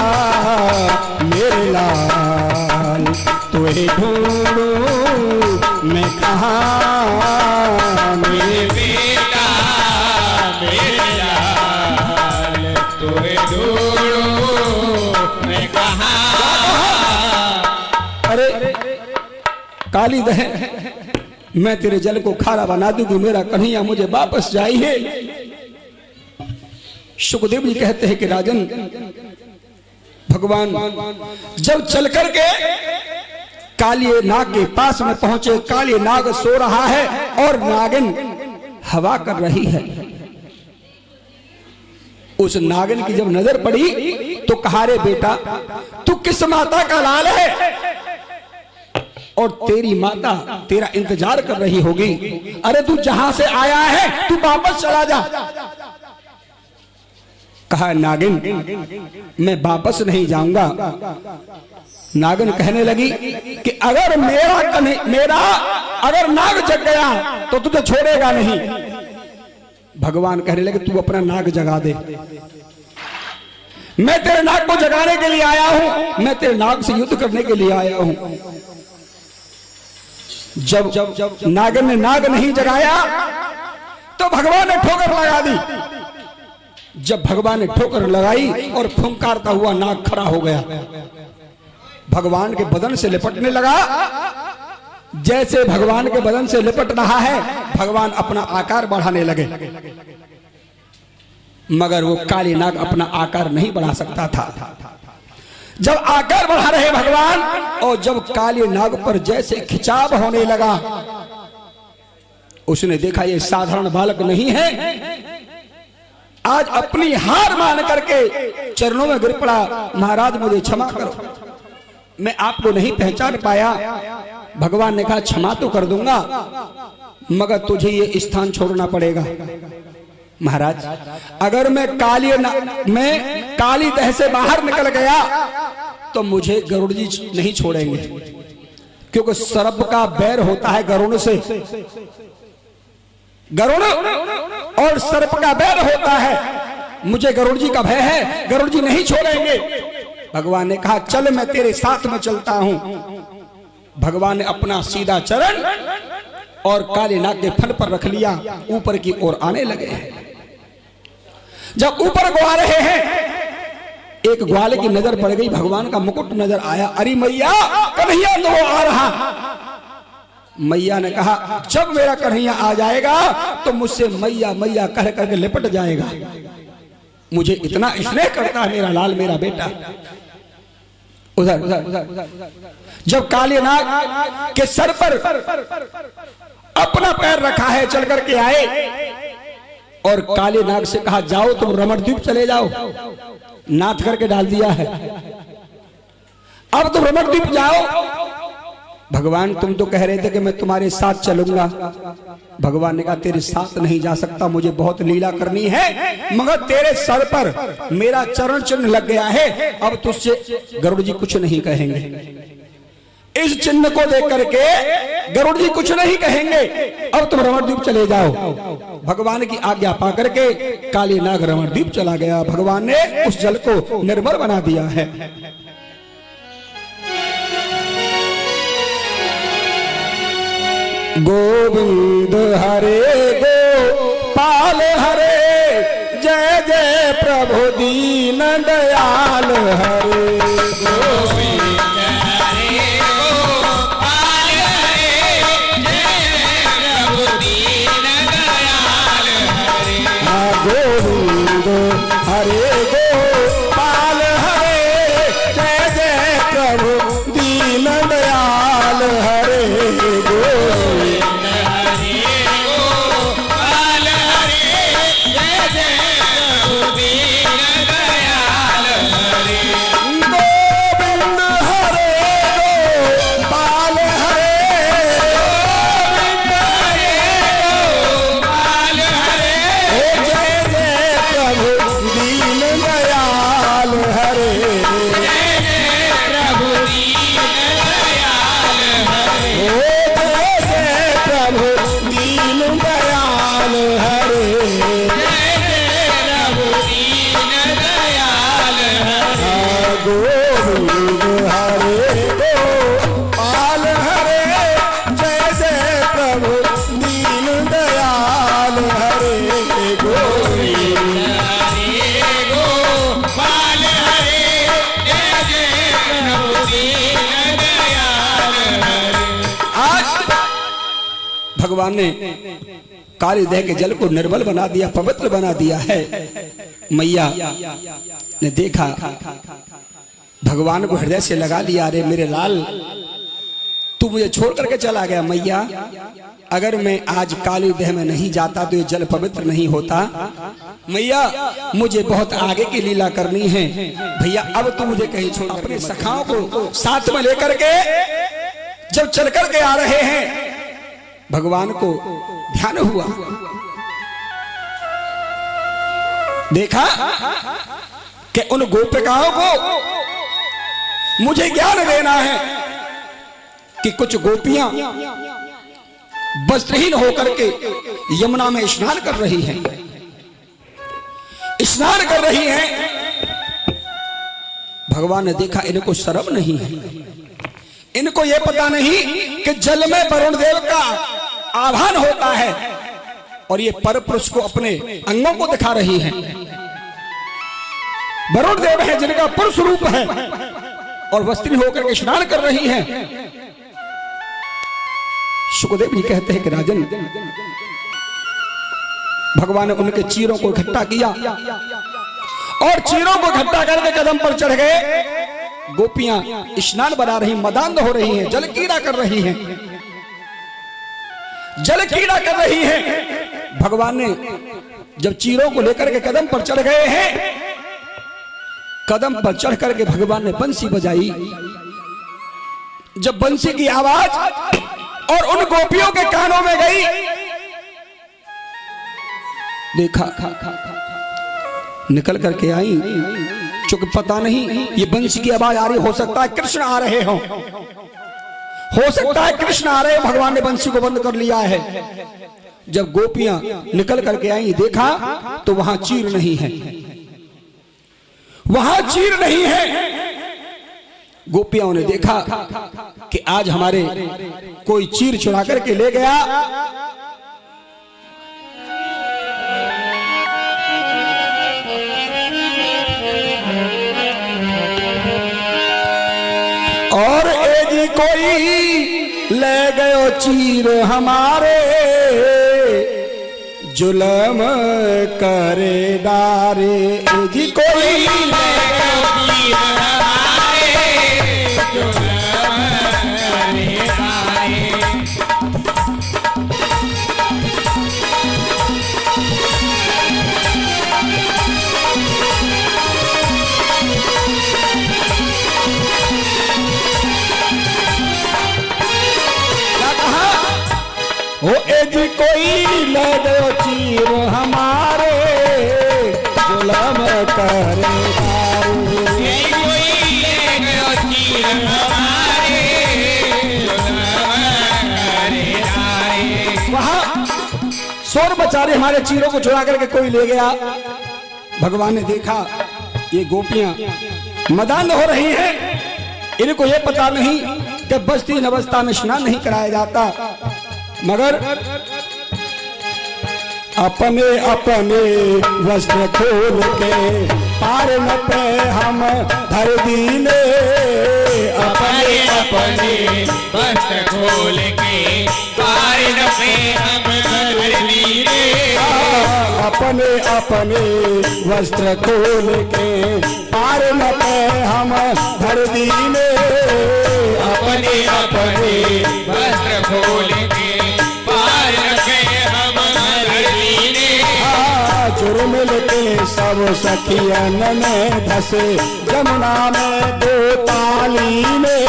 मेरे लाल, तोहे ढूंढूं मैं कहाँ। मेरे बेटा, मेरे लाल, तोहे ढूंढूं मैं कहाँ। अरे काली दह, मैं तेरे जल को खारा बना दूंगी, मेरा कन्हैया मुझे वापस चाहिए। सुखदेव जी कहते हैं कि राजन, भगवान जब चल करके कालिये नाग के पास में पहुंचे, कालिये नाग सो रहा है और नागिन हवा कर रही है। उस नागिन की जब नजर पड़ी तो कहा, रे बेटा, तू किस माता का लाल है और तेरी माता तेरा इंतजार कर रही होगी। अरे तू जहां से आया है तू वापस चला जा। कहा, नागिन मैं वापस नहीं जाऊंगा। नागिन कहने लगी कि अगर मेरा अगर नाग जग गया तो तुझे छोड़ेगा नहीं। भगवान कहने लगे, तू अपना नाग जगा दे। मैं तेरे नाग को जगाने के लिए आया हूं, मैं तेरे नाग से युद्ध करने के लिए आया हूं। जब नागिन ने नाग नहीं जगाया तो भगवान ने ठोकर लगा दी। जब भगवान ने ठोकर लगाई और फुंकारता हुआ नाग खड़ा हो गया, भगवान के बदन से लिपटने लगा। जैसे भगवान के बदन से लिपट रहा है, भगवान अपना आकार बढ़ाने लगे, मगर वो काली नाग अपना आकार नहीं बढ़ा सकता था। जब आकार बढ़ा रहे भगवान, और जब काली नाग पर जैसे खिंचाव होने लगा, उसने देखा ये साधारण बालक नहीं है। आज अपनी हार मान करके चरणों में गिर पड़ा, महाराज मुझे क्षमा करो, मैं आपको नहीं पहचान पाया। भगवान ने कहा, क्षमा तो कर दूंगा, मगर तुझे ये स्थान छोड़ना पड़ेगा। महाराज, अगर मैं काली दह से बाहर निकल गया तो मुझे गरुड़ जी नहीं छोड़ेंगे, क्योंकि सर्प का बैर होता है गरुड़ से। गरुड़ और सर्प का बैर होता है, मुझे गरुड़ जी का भय है, गरुड़ जी नहीं छोड़ेंगे। भगवान ने कहा चल मैं तेरे साथ में चलता हूं। भगवान ने अपना सीधा चरण और काले नाग के फन पर रख लिया, ऊपर की ओर आने लगे। जब ऊपर को आ रहे हैं, एक ग्वाले की नजर पड़ गई, भगवान का मुकुट नजर आया। अरे मैया, कन्हैया तो वो आ रहा। मैया ने कहा जब मेरा कन्हैया आ जाएगा तो मुझसे मैया मैया कह करके लिपट जाएगा। मुझे इतना स्नेह करता है मेरा लाल, मेरा बेटा। उधर जब काले नाग के सर पर अपना पैर रखा है, चल करके आए और काले नाग से कहा जाओ तुम रमणद्वीप चले जाओ। नाथ करके डाल दिया है, अब तुम रमणद्वीप जाओ। भगवान तुम तो कह रहे थे कि मैं तुम्हारे साथ चलूंगा। भगवान ने कहा तेरे साथ नहीं जा सकता, मुझे बहुत लीला करनी है, मगर तेरे सर पर मेरा चरण चिन्ह लग गया है, अब तुझसे गरुड़ जी कुछ नहीं कहेंगे। इस चिन्ह को देख करके गरुड़ जी कुछ नहीं कहेंगे, अब तुम रमणद्वीप चले जाओ। भगवान की आज्ञा पा करके काली नाग रमणद्वीप चला गया। भगवान ने उस जल को निर्मल बना दिया है। गोविंद हरे गोपाल हरे, जय जय प्रभु दीन दयाल हरे। गोविंद हरे गोपाल हरे, जय प्रभु दीन दयाल हरे। गोविंद हरे गोपाल हरे, जय जय प्रभु दीन दयाल हरे। भगवान ने काली दह के जल को निर्मल बना दिया, पवित्र बना दिया है। मैया ने देखा, भगवान को हृदय से लगा लिया। अरे मेरे लाल, तू मुझे छोड़ करके चला गया। मैया, अगर मैं आज काली दह में नहीं जाता तो ये जल पवित्र नहीं होता। मैया, मुझे बहुत आगे की लीला करनी है। भैया अब तू मुझे कहीं छोड़। अपने सखाओं को साथ में लेकर के जब चल करके आ रहे हैं, भगवान को ध्यान हुआ, देखा कि उन गोपिकाओं को मुझे ज्ञान देना है कि कुछ गोपियां वस्त्रहीन होकर के यमुना में स्नान कर रही हैं, स्नान कर रही हैं। भगवान ने देखा इनको शर्म नहीं है, इनको यह पता नहीं कि जल में वरुण देव का आह्वान होता है और ये परपुरुष को अपने अंगों को दिखा रही हैं। वरुण देव है जिनका पुरुष रूप है और वस्त्री होकर के स्नान कर रही हैं। सुखदेव जी कहते हैं कि राजन, भगवान ने उनके चीरों को इकट्ठा किया और चीरों को इकट्ठा करके कदम पर चढ़ गए। गोपियां स्नान बना रही, मदांध हो रही हैं, जल क्रीड़ा कर रही हैं, जल क्रीड़ा कर रही हैं। भगवान ने जब चीरों को लेकर के कदम पर चढ़ गए हैं, कदम पर चढ़ करके भगवान ने बंसी बजाई। जब बंसी की आवाज और उन गोपियों के कानों में गई, देखा निकल करके आई चूंकि पता नहीं ये बंसी की आवाज आ रही, हो सकता है कृष्ण आ रहे हो सकता है कृष्ण आ रहे हैं। भगवान ने बंसी को बंद कर लिया है। जब गोपियां निकल करके आई, देखा तो वहां चीर नहीं है, वहां चीर नहीं है। गोपियां ने देखा कि आज हमारे कोई चीर चुरा करके ले गया। और जी कोई ले गयो चीर हमारे, जुलम करे डारे। जी कोई ले गयो चीर हमारे, जुलम करे डारे। ओ जी कोई ले गयो चीर हमारे, जुलम करे डारे। कोई ले गयो चीर हमारे, जुलम करे डारे। वहां शोर मचा रहे, हमारे चीरों को चुरा करके कोई ले गया। भगवान ने देखा ये गोपियां मदान हो रही हैं, इनको ये पता नहीं कि बस्ती नवस्था में स्नान नहीं कराया जाता, मगर अपने अपने वस्त्र खोल के पार न पे हम धर दीने। अपने अपने वस्त्र खोल के पार न पे हम धर दीने। अपने अपने वस्त्र खोल के पार न पे हम धर दीने। अपने अपने वस्त्र खोल के पार न पे हम धर दीने। जुर्म के सब सखियन में धसे जमुना में दो ताली में।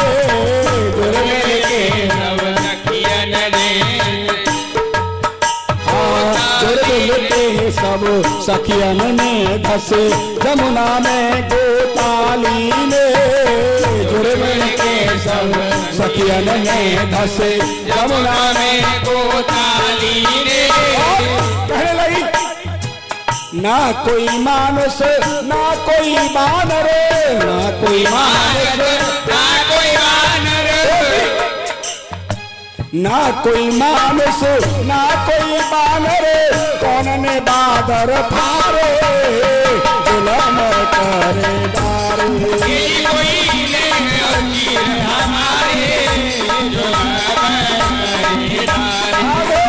जुर्म के सब सखियन ने, जुर्म के सब सखियन में धसे जमुना में दो ताली में। जुर्म के सब सखियन में धसे जमुना में गोताली ने। कहने लगी ना कोई मानुष ना कोई बानर, ना कोई मानुष ना कोई वानर, ना कोई मानुष ना कोई बानर, कौन ने बादर फारे, जुलम करे डारे। कोई ले गयो चीर हमारे, जुलम करे डारे।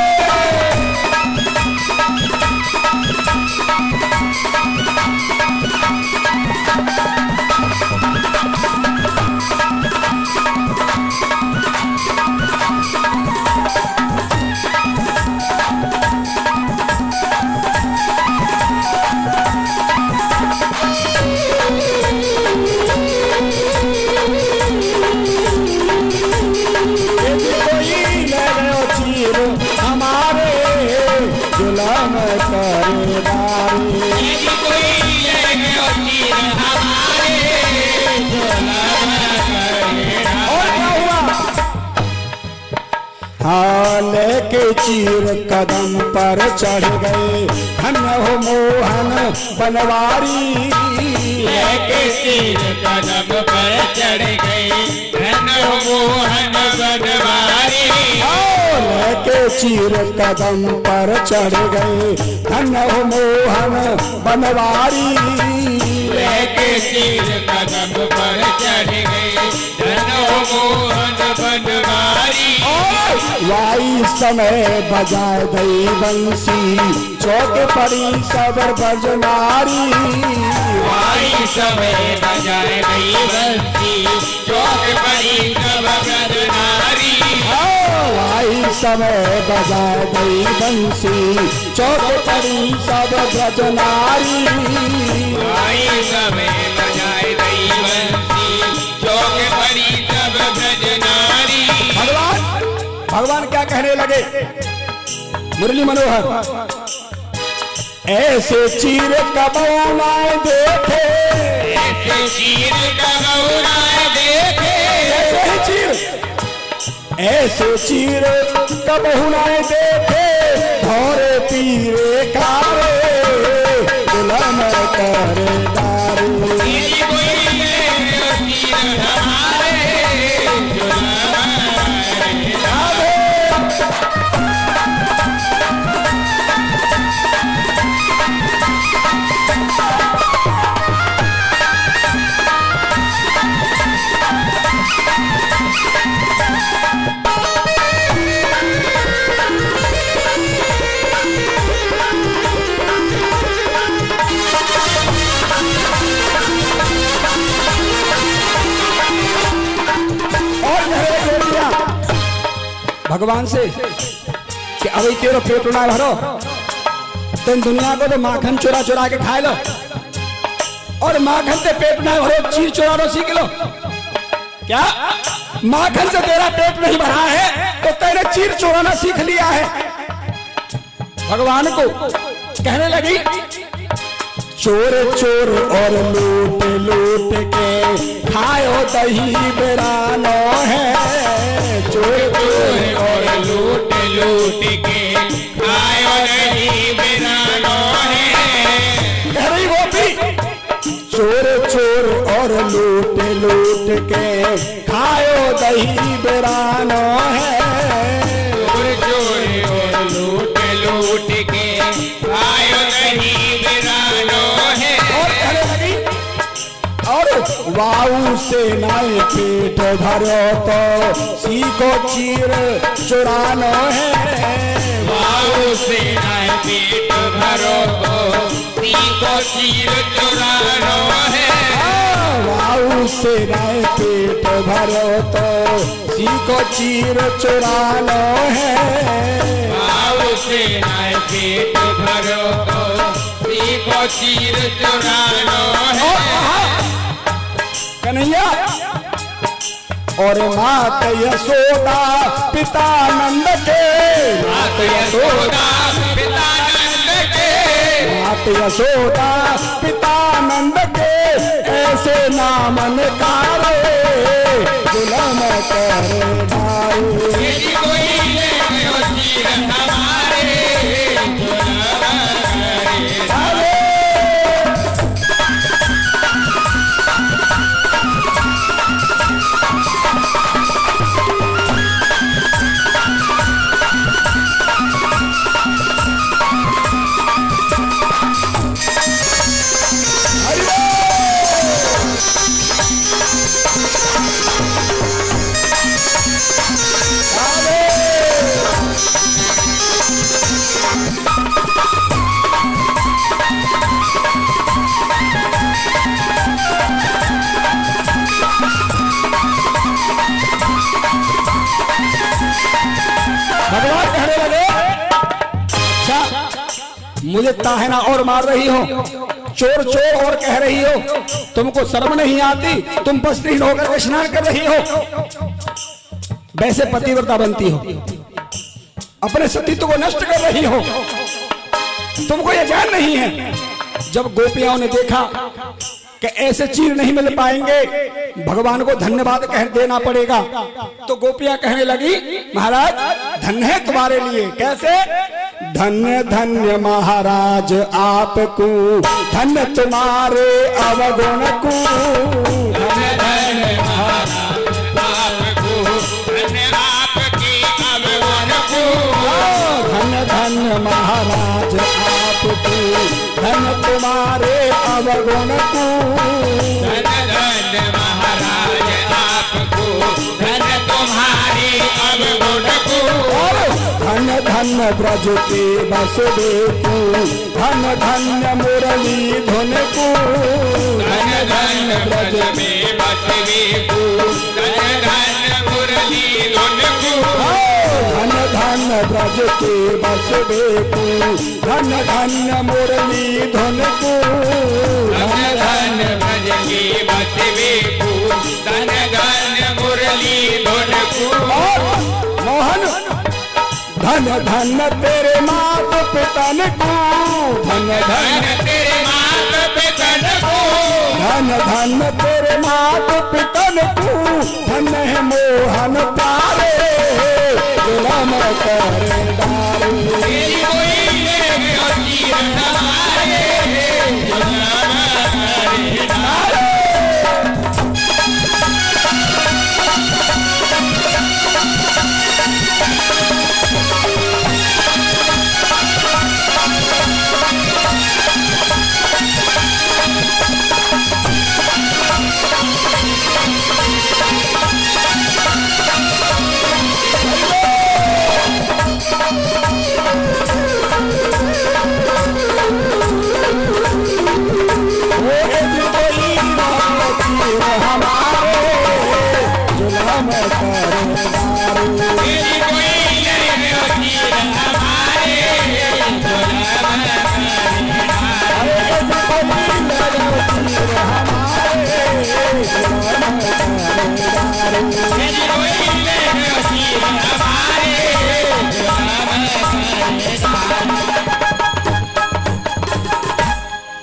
जुलम करे डारे। कोई ले गयो चीर हमारे, जुलम करे डारे। और क्या हुआ? हाँ लेके चीर कदम पर चढ़ गए, धन्य हो मोहन बनवारी। लेके चीर कदम पर चढ़ गई, धन्य हो मोहन बनवारी। लेके चीर कदम पर चढ़ गए, धन्य हो मोहन बनवारी। लेके चीर कदम पर चढ़ गई, धन्य हो मोहन बनवारी। वाई समय बजाए दई बंसी, चौक पड़ी सबर बजनारी। वाई समय बजाए गई बंसी, चौक पड़ी सबर बजनारी। वाई समय बजाए दई बंसी, चौक पड़ी सब ब्रजनारी। वाई समय बजाए गई बंसी, चौक पड़ी सब ब्रजनारी। भगवान क्या कहने लगे? मुरली मनोहर ऐसे चीर कबो ना देखे, चीर कबहुनाए देखे ऐसे ही चीर, ऐसे चीर कबहु नाय देखे, धौरे पीरे कारे गुलाम करे दारू। तेरी कोई ले चीर हमारे भगवान से कि अभी तेरा पेट ना भरो, तुम दुनिया को तो माखन चुरा चुरा के खाए लो, और माखन से पेट ना भरो चीर चुराना सीख लो। क्या माखन से तेरा पेट नहीं भरा है तो तेरे चीर चुराना सीख लिया है। भगवान को कहने लगी, चोर चोर और लूट लूट के खाओ दही बेरानो है, चोर चोर और लूट लूट के खाओ दही बेरानो है। कह रही गोपी, चोर चोर और लूट लूट के खाओ दही बेरानो है, चोर चोर और लूट लूट के खाओ दही बेरानो है। और कहने लगी, और वाऊ से नाय पेट भरो तो सीखो चीर चुरानो है, वाऊ से नाय पेट भरो तो सीखो चीर चुरानो है। वाऊ से नाय पेट भरो तो सीखो चीर चुरानो है, वाऊ से नाय पेट भरो तो सीखो चीर चुरानो है। कन्हैया और मात यशोदा पिता नंद के, मात यशोदा पिता नंद के, मात यशोदा पिता नंद के, ऐसे नामन कारे गुलाम करे दारू। तेरी कोई ले गयो चीर हमारे भगवान कहने लगे, अच्छा मुझे ताहना और मार रही हो, चोर चोर और कह रही हो, तुमको शर्म नहीं आती, तुम वस्त्रहीन होकर स्नान कर रही हो, वैसे पतिव्रता बनती हो, अपने सतीत्व को नष्ट कर रही हो, तुमको यह ज्ञान नहीं है। जब गोपियाओं ने देखा कि ऐसे चीर नहीं मिल पाएंगे, भगवान को धन्यवाद कह देना पड़ेगा, तो गोपियां कहने लगी, महाराज धन्य है तुम्हारे लिए। कैसे? धन्य धन्य महाराज आपको, धन्य तुम्हारे अवगुण को, धन्य धन्य महाराज आपको, धन्य आपके अवगुण को, धन्य धन्य महाराज आपको, धन्य तुम्हारे अवगुण को, धन्य धन्य महाराज आपको, धन्य तुम्हारे अवगुण को, धन्य धन्य ब्रज के बसवे को, धन्य धन्य मुरली धुन को, धन्य धन्य ब्रज में बसवे को, धन्य धन्य मुरली धुन को, धन्य धन्य ब्रज के बसवे को, धन्य धन्य मुरली धुन को, धन्य धन्य ब्रज के बसवे को, धन्य धन्य मुरली धुन को। मोहन धन्य धन्य तेरे मात पितन को, धन्य धन्य धन्य तेरे मात पितन को, धन्य धन्य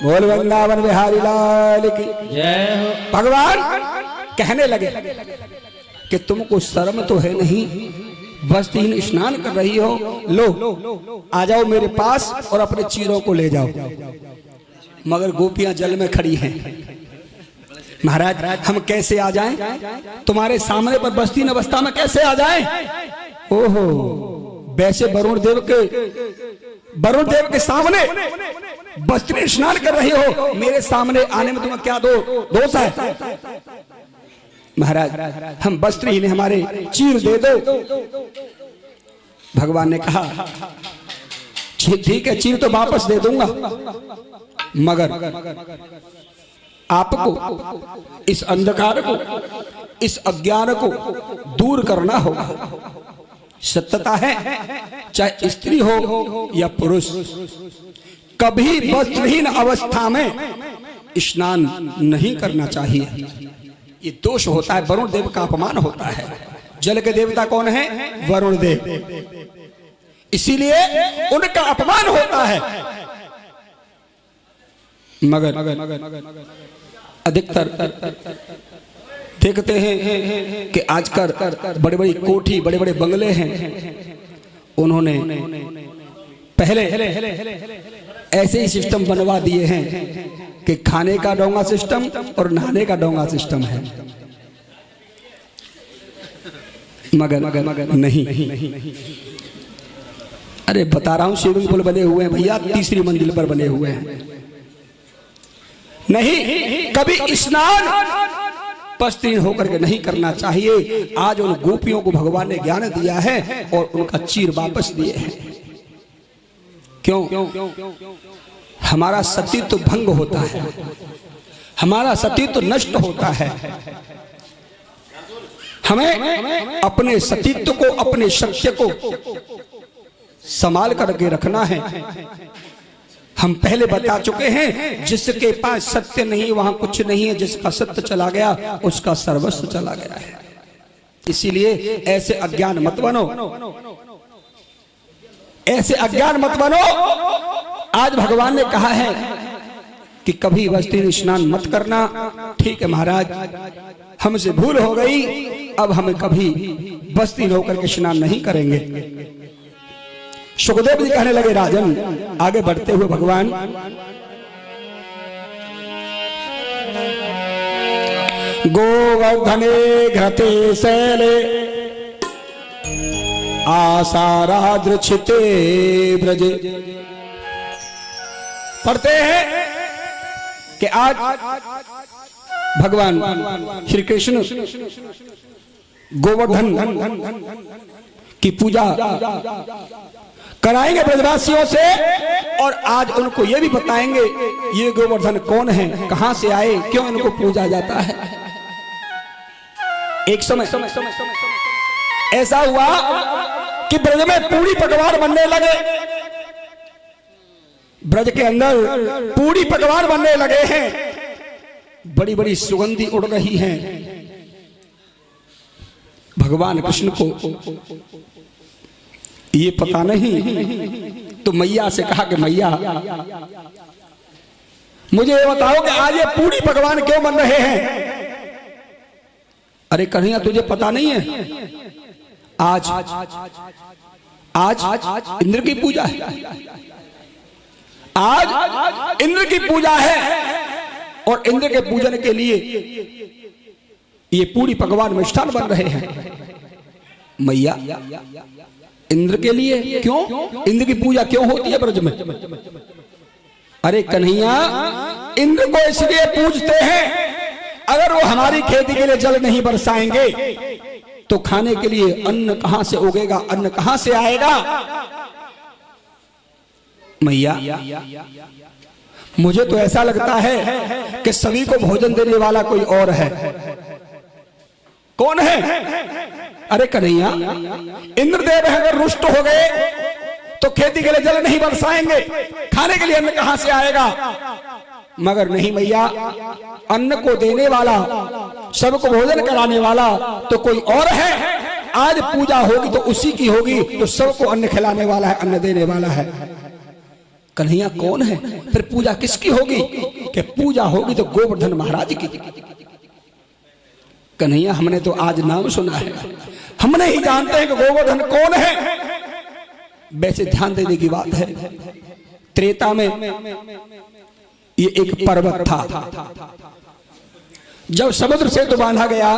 बोल वृंदावन बिहारी लाल की जय हो। भगवान कहने लगे कि तुमको शर्म तो है नहीं, वस्त्रहीन स्नान कर रही हो, लो आ जाओ मेरे पास और अपने चीरों को ले जाओ। मगर गोपियां जल में खड़ी हैं। महाराज हम कैसे आ जाएं? तुम्हारे सामने पर वस्त्रहीन अवस्था में कैसे आ जाएं? ओहो, वैसे वरुण देव के सामने वस्त्रहीन स्नान कर रही हो, मेरे सामने आने में तुम्हें क्या दोष है? महाराज हम वस्त्रहीन, हमारे चीर दे दो। भगवान ने कहा ठीक है, चीर तो वापस दे दूंगा, मगर आपको इस अंधकार को, इस अज्ञान को दूर करना होगा। सत्यता है, चाहे स्त्री हो या पुरुष, कभी वस्त्रहीन अवस्था में स्नान नहीं करना चाहिए। ये दोष होता है, वरुण देव का अपमान होता है। जल के देवता कौन है? वरुण देव, इसीलिए उनका अपमान होता है। मगर अधिकतर देखते हैं कि आजकल बड़े बड़ी कोठी, बड़े बड़े बंगले हैं, उन्होंने पहले ऐसे ही सिस्टम बनवा दिए हैं कि खाने का डोंगा सिस्टम और नहाने का डोंगा सिस्टम है। मगर नहीं, अरे बता रहा हूं, स्विमिंग पूल बने हुए हैं भैया, तीसरी मंजिल पर बने हुए हैं। नहीं, कभी स्नान वस्त्रहीन होकर के नहीं करना चाहिए। आज उन गोपियों को भगवान ने ज्ञान दिया है और उनका चीर वापस दिए हैं। क्यों? हमारा सतीत्व भंग होता है, हमारा सतीत्व नष्ट होता है। हमें अपने सतीत्व को, अपने सत्य को संभाल करके रखना है। हम पहले बता चुके हैं, जिसके पास सत्य नहीं वहां कुछ नहीं है, जिसका सत्य चला गया उसका सर्वस्व चला गया है। इसीलिए ऐसे अज्ञान मत बनो, ऐसे अज्ञान मत बनो। आज भगवान ने कहा है कि कभी वस्त्रहीन स्नान मत करना। ठीक है महाराज, हमसे भूल हो गई, अब हम कभी वस्त्रहीन होकर के स्नान नहीं करेंगे। सुखदेव जी कहने लगे, राजन आगे बढ़ते हुए भगवान गोवर्धने घृते शैले आसाराद्रक्षिते ब्रजे, पढ़ते हैं कि आज भगवान श्री कृष्ण गोवर्धन की पूजा कराएंगे ब्रजवासियों से, और आज उनको ये भी बताएंगे ये गोवर्धन कौन है, कहां से आए, क्यों इनको पूजा जाता है। एक समय ऐसा हुआ कि ब्रज में पूरी पकवान बनने लगे, ब्रज के अंदर पूरी पकवान बनने लगे हैं, बड़ी बड़ी सुगंधी उड़ रही हैं। भगवान कृष्ण को ये पता नहीं, तो मैया से कहा कि मैया मुझे ये बताओ कि आज ये पूरी पकवान क्यों बन रहे हैं। अरे कन्हैया तुझे पता नहीं है, आज इंद्र की पूजा है, आज इंद्र की पूजा है, और इंद्र के पूजन के लिए ये पूरी पकवान मिष्ठान बन रहे हैं। मैया इंद्र के लिए क्यों? इंद्र की पूजा क्यों होती है ब्रज में? अरे कन्हैया, इंद्र को इसलिए पूजते हैं, अगर वो हमारी खेती के लिए जल नहीं बरसाएंगे तो खाने के लिए अन्न कहां से उगेगा, अन्न कहां से आएगा। मैया मुझे तो ऐसा लगता है कि सभी को भोजन देने वाला कोई और है। कौन है? अरे कन्हैया, इंद्रदेव अगर रुष्ट हो गए तो खेती के लिए जल नहीं बरसाएंगे, खाने के लिए अन्न कहां से आएगा। मगर नहीं मैया, अन्न को देने वाला, सबको भोजन कराने वाला तो कोई और है। आज पूजा होगी तो उसी की होगी, तो सबको अन्न खिलाने वाला है, अन्न देने वाला है। कन्हैया कौन है? फिर पूजा किसकी होगी? कि पूजा होगी तो गोवर्धन महाराज की। कन्हैया हमने तो आज नाम सुना है, हम नहीं जानते हैं कि गोवर्धन कौन है। वैसे ध्यान देने की बात है, त्रेता में ये एक पर्वत था। जब समुद्र सेतु बांधा गया,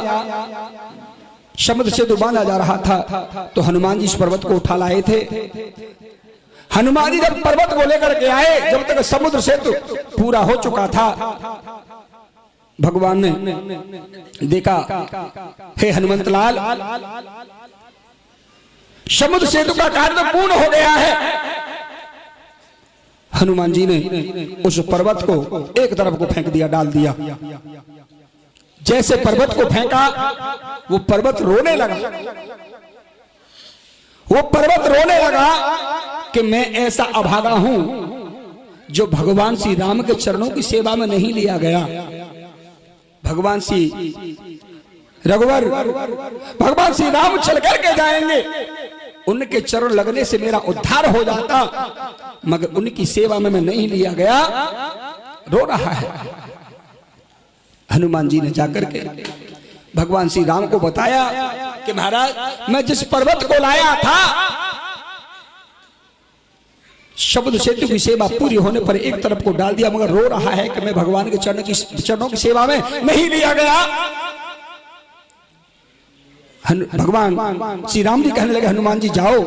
समुद्र सेतु बांधा जा रहा था, तो हनुमान जी इस पर्वत को उठा लाए थे। हनुमान जी जब पर्वत को लेकर के आए, जब तक समुद्र सेतु पूरा हो चुका था, भगवान ने देखा, हे हनुमंत लाल, समुद्र सेतु का कार्य तो पूर्ण हो गया है। हनुमान जी ने उस पर्वत को एक तरफ को फेंक दिया, डाल दिया। जैसे पर्वत को फेंका, वो पर्वत रोने लगा। वो पर्वत रोने लगा कि मैं ऐसा अभागा हूं जो भगवान श्री राम के चरणों की सेवा में नहीं लिया गया। भगवान श्री रघुवर, भगवान श्री राम चल करके जाएंगे, उनके चरण लगने से मेरा उद्धार हो जाता, मगर उनकी सेवा में मैं नहीं लिया गया। रो रहा है। हनुमान जी ने जाकर के भगवान श्री राम को बताया कि महाराज, मैं जिस पर्वत को लाया था, समुद्र सेतु की सेवा पूरी होने पर एक तरफ को डाल दिया, मगर रो रहा है कि मैं भगवान के चरणों की सेवा में नहीं लिया गया। भगवान श्री राम जी कहने लगे, हनुमान जी जाओ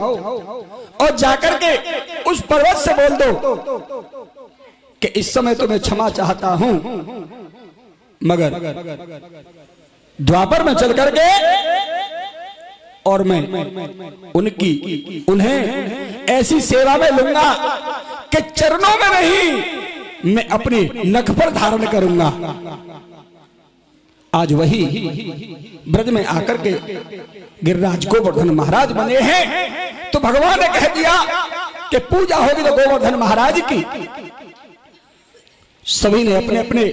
और जाकर के उस पर्वत से बोल दो कि इस समय तो मैं क्षमा चाहता हूं, मगर द्वापर में चल करके और मैं उन्हें ऐसी सेवा में लूंगा कि चरणों में नहीं, मैं अपनी नख पर धारण करूंगा। आज वही ब्रज में आकर के गिरिराज गोवर्धन महाराज बने हैं। तो भगवान ने कह दिया कि पूजा होगी तो गोवर्धन महाराज की। सभी ने अपने अपने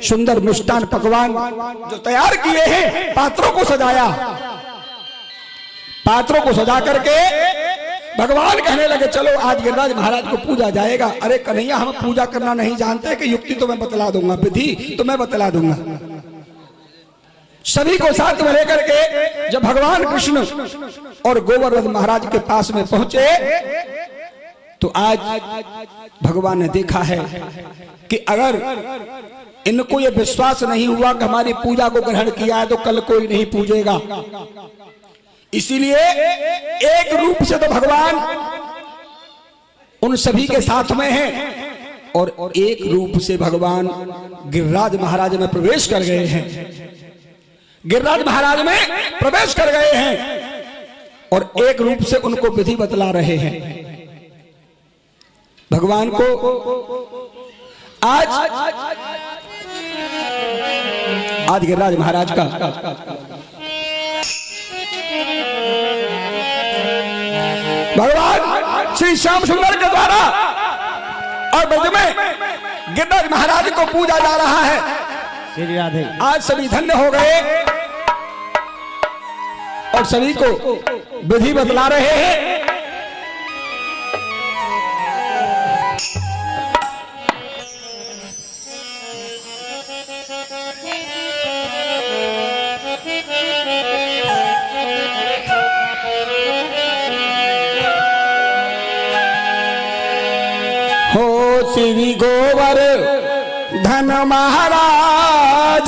सुंदर मिष्टान पकवान जो तैयार किए हैं, पात्रों को सजाया। पात्रों को सजा करके भगवान कहने लगे, चलो आज गिरिराज महाराज को पूजा जाएगा। अरे कन्हैया, हम पूजा करना नहीं जानते कि युक्ति तो मैं बतला दूंगा, विधि तो मैं बतला दूंगा। सभी को साथ में लेकर के जब भगवान कृष्ण और गोवर्धन महाराज के पास में पहुंचे, तो आज भगवान ने देखा है कि अगर इनको ये विश्वास नहीं हुआ कि हमारी पूजा को ग्रहण किया है, तो कल कोई नहीं पूजेगा। इसीलिए एक रूप से तो भगवान उन सभी के साथ में हैं, और एक रूप से भगवान गिरिराज महाराज में प्रवेश कर गए हैं। गिरिराज महाराज में प्रवेश कर गए हैं और एक रूप से उनको विधि बतला रहे हैं। भगवान को आज गिरिराज महाराज का भगवान श्री श्याम सुंदर के द्वारा और ब्रज में गिरिराज महाराज को पूजा जा रहा है। श्री राधे। आज सभी धन्य हो गए और सभी को विधि बतला रहे हैं। हो श्री गोवर्धन महाराज,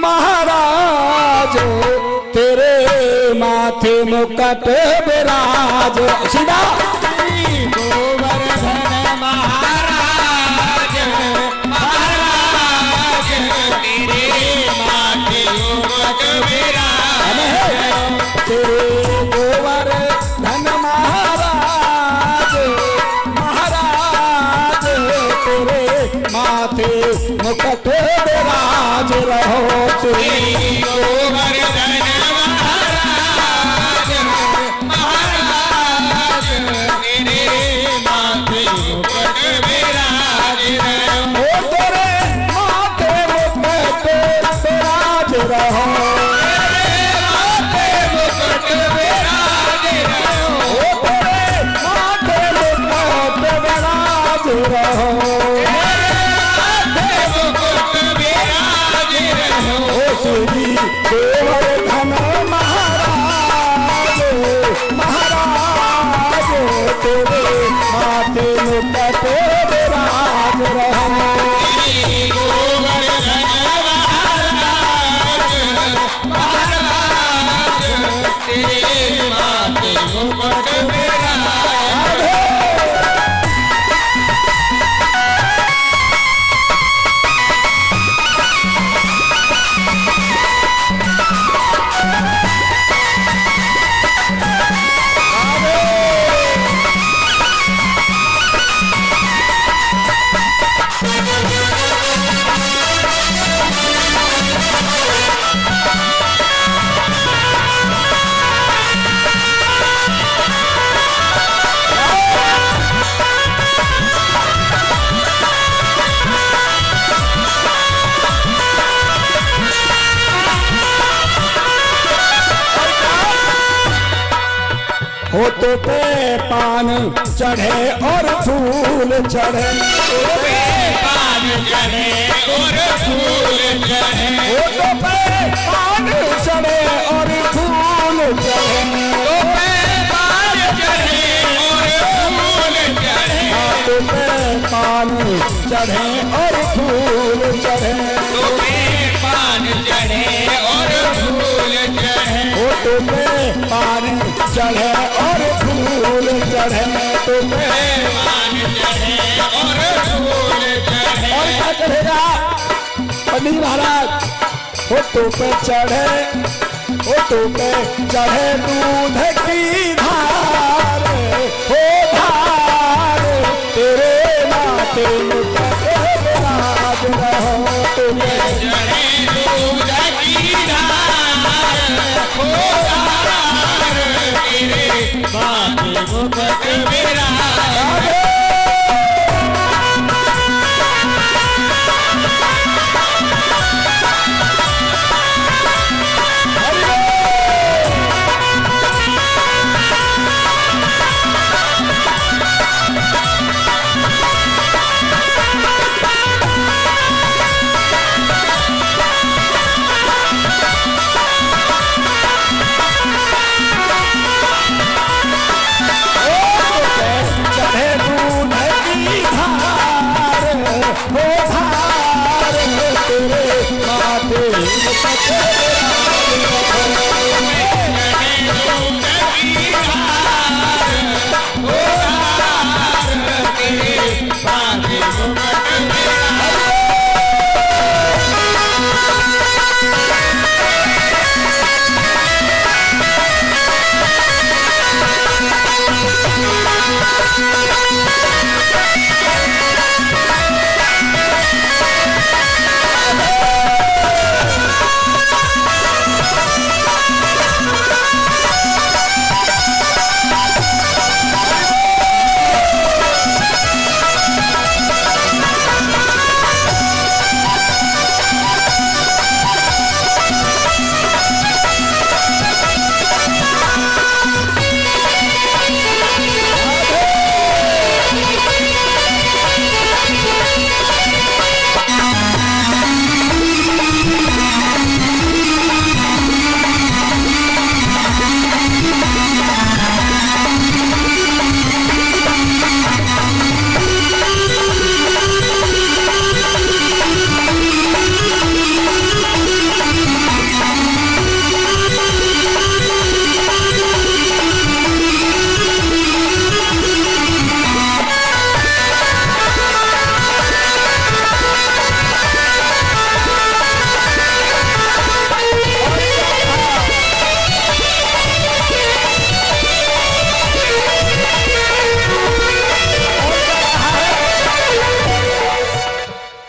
महाराज तेरे माथे मुकुट विराज। सीधा गोवर्धन महाराज, महाराज तेरे माथे मुकुट विराज। तेरे गोवर्धन महाराज, महाराज तेरे माथे मुकुट विराज रहो। श्री गोवर्धन महाराज, महाराज तेरे माथे मुकुट विराज रहो। ओ तेरे माथे मुकुट विराज रहो। माथे मुकुट विराज रहो। ओ तेरे माथे मुकुट श्री गोवर्धन महाराज महाराज तेरे माथे मुकुट विराज रहे। होठों पे पान चढ़े और फूल चढ़े, पान चढ़े और फूल चढ़े, होठों पे पान चढ़े और फूल चढ़े, पान चढ़े और फूल चढ़े, हाथों पे पान चढ़े और फूल चढ़े, पान चढ़े और फूल चढ़े, होठों पे पान चढ़े और फूल चढ़े, तो पान चढ़े और फूल चढ़े। और क्या चढ़ेगा पंडित महाराज? होठों पे चढ़े, होठों पे चढ़े दूध की धार, हो धार तेरे माथे मुकुट विराज रहो, तुम्हें चढ़े दूध की धार, हो धार तेरे माथे मुकुट विराज।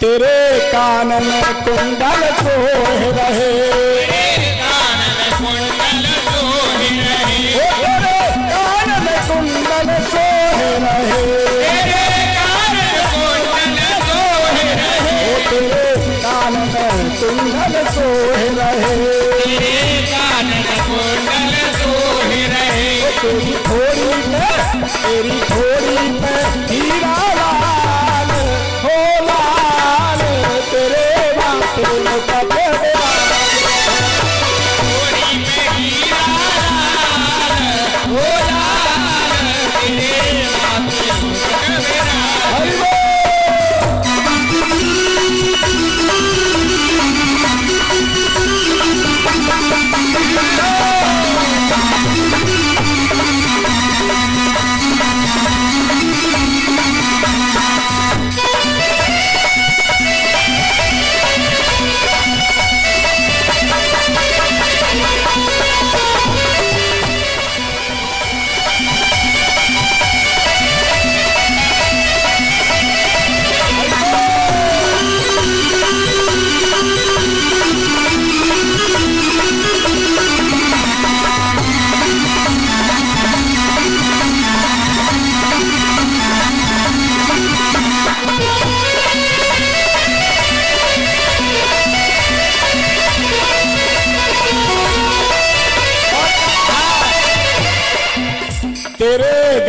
तेरे कान में कुंडल सोह रहे, तेरे कान में कुंडल सोह रहे, तेरे कान में कुंडल सोह रहे, तेरे कान में कुंडल सोह रहे, तेरे कान में कुंडल सोह रहे, तेरे कान में कुंडल सोह रहे, तेरी थोड़ी पे हीरा लाल हो लाल तेरे माथे मुकुट विराज।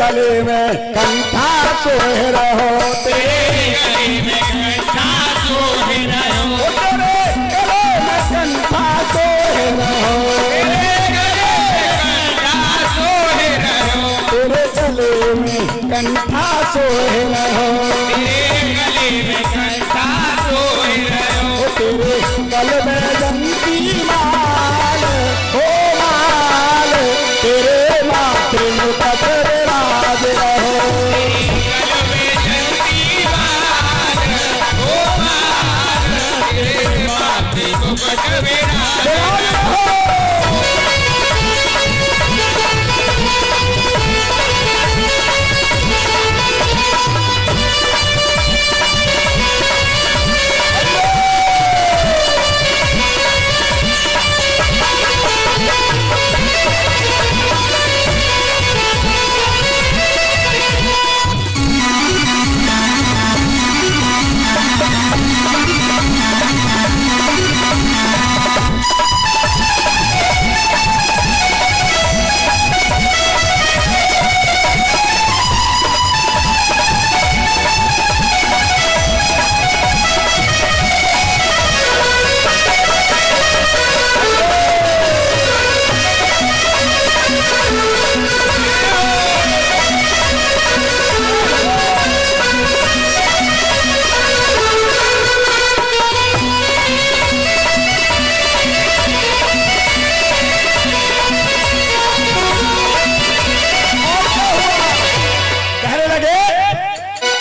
गले में कंठा सोहे रहो, तेरे गले में कंठा सोहे रहो, तेरे गले में कंठा सोहे रहो, तेरे गले में कंठा सोहे रहो, तेरे गले में कंठा सोहे रहो, तेरे गले में कंठा सोहे रहो, तेरे गले में जंती माल हो माल, तेरे माथे मुकुट विराज रहो, तेरी गल में जल्दी मार ओ मार, तेरे माथे मुकुट विराज रहो।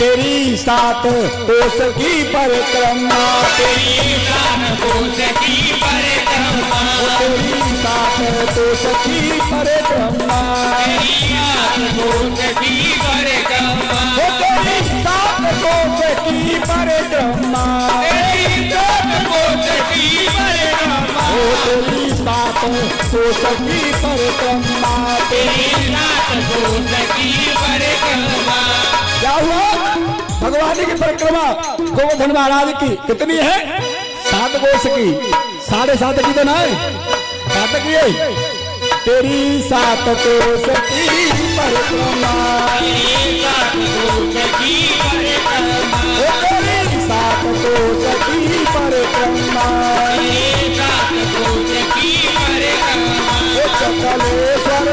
तेरी सात कोस की परिक्रमा, तेरी सात कोस की परिक्रमा, तेरी सात कोस की परिक्रमा, तेरी सात कोस की परिक्रमा, तेरी सात कोस की परिक्रमा, तेरी सात कोस की परिक्रमा, तेरी सात कोस की परिक्रमा, तेरी सात कोस की परिक्रमा। क्या हुआ? भगवान की परिक्रमा गोवर्धन महाराज की कितनी है? 7 कोस की, 7.5 की तो ना है, 7 की है। तेरी 7 कोस की परिक्रमा, तेरी सात कोस की परिक्रमा, तेरी 7 कोस की परिक्रमा, तेरी सात कोस की परिक्रमा, चकलेश्वर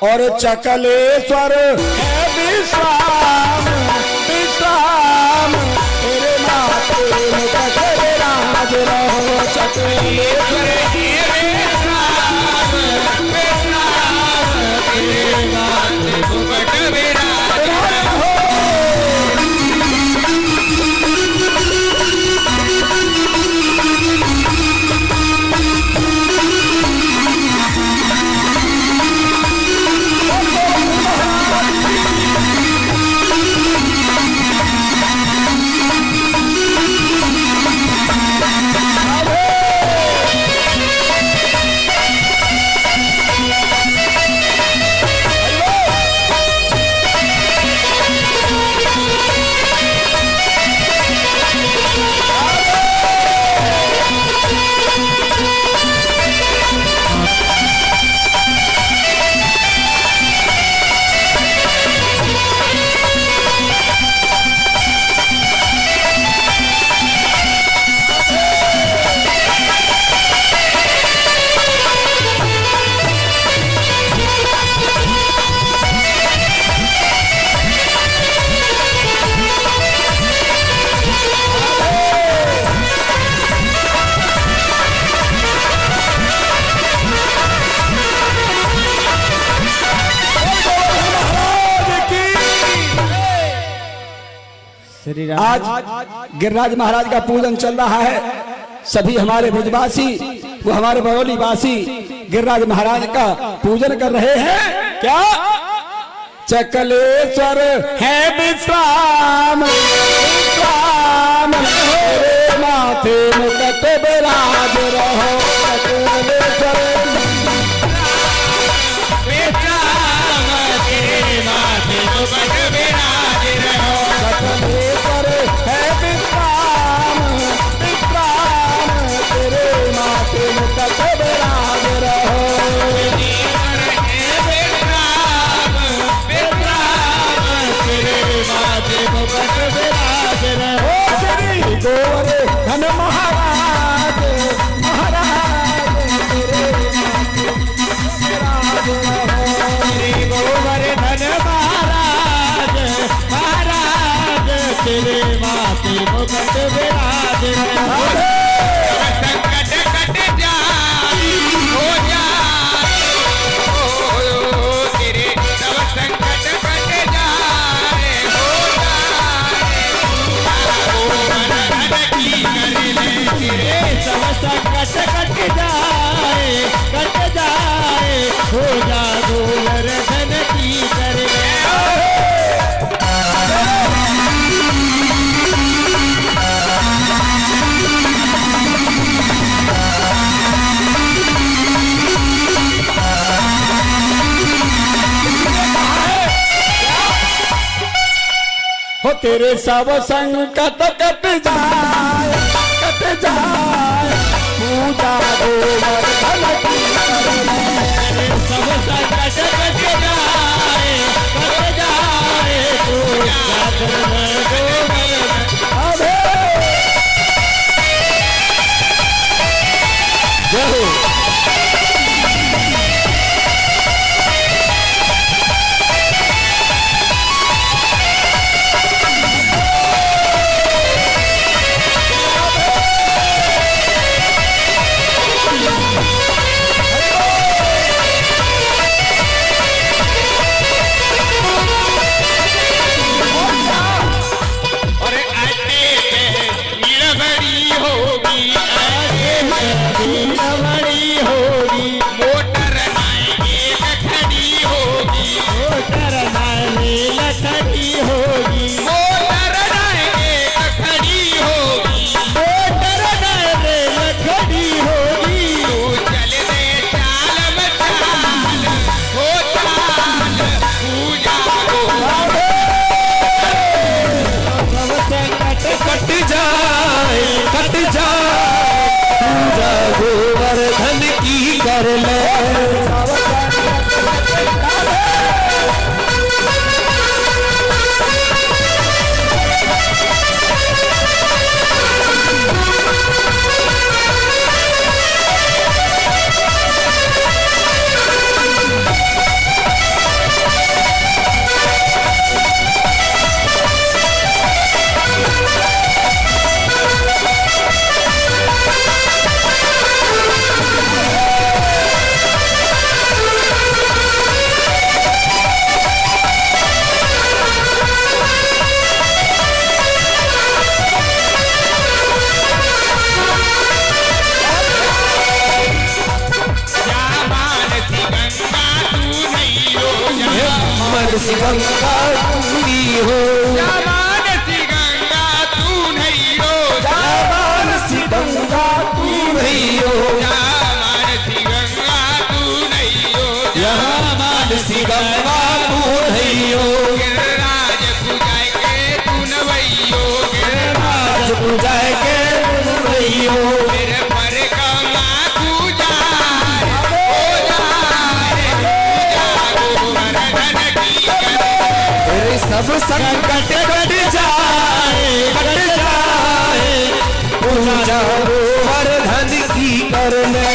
और चकलेश्वर है विश्राम, विश्राम तेरे माथे मुकुट विराज रहो, चकलेश्वर तेरे विश्राम, विश्राम तेरे माथे मुकुट विराज रहो। आज गिरिराज महाराज का पूजन चल रहा है। सभी हमारे ब्रजवासी वो हमारे बरौली वासी गिरिराज महाराज का पूजन कर रहे हैं। क्या चकलेश्वर है विश्राम, विश्राम तेरे माथे मुकुट विराज रहो, चकलेश्वर विश्राम तेरे माथे मुकुट विराज रहो, चकलेश्वर है विश्राम, विश्राम तेरे माथे मुकुट विराज रहो, विश्राम विराज संकट कट जाए हो जाए तेरे सब संकट कट जाए हो जाए की कर ले तेरे सब संकट कट जाए हो जा गोवर्धन की कर ले हो तेरे सब संकट कट जाए पूजा गोवर्धन की कर ले। सब संकट कट जाए पूजा गोवर्धन अबे जय हो। गोवर्धन की कर ले मानसी गंगा पूरी हो मानसी गंगा तू नहीं हो मानसी गंगा तू नहीं हो मानसी गंगा तू नहीं हो मानसी गंगा तू नहीं हो गिरिराज पूजाए के तू नवैयो गिरिराज पूजाए के तू नहीं हो मेरे पर गंगा पूजा हो जाए गोवर्धन की तेरे सब संकट कट जाए पूजा गोवर्धन की कर ले।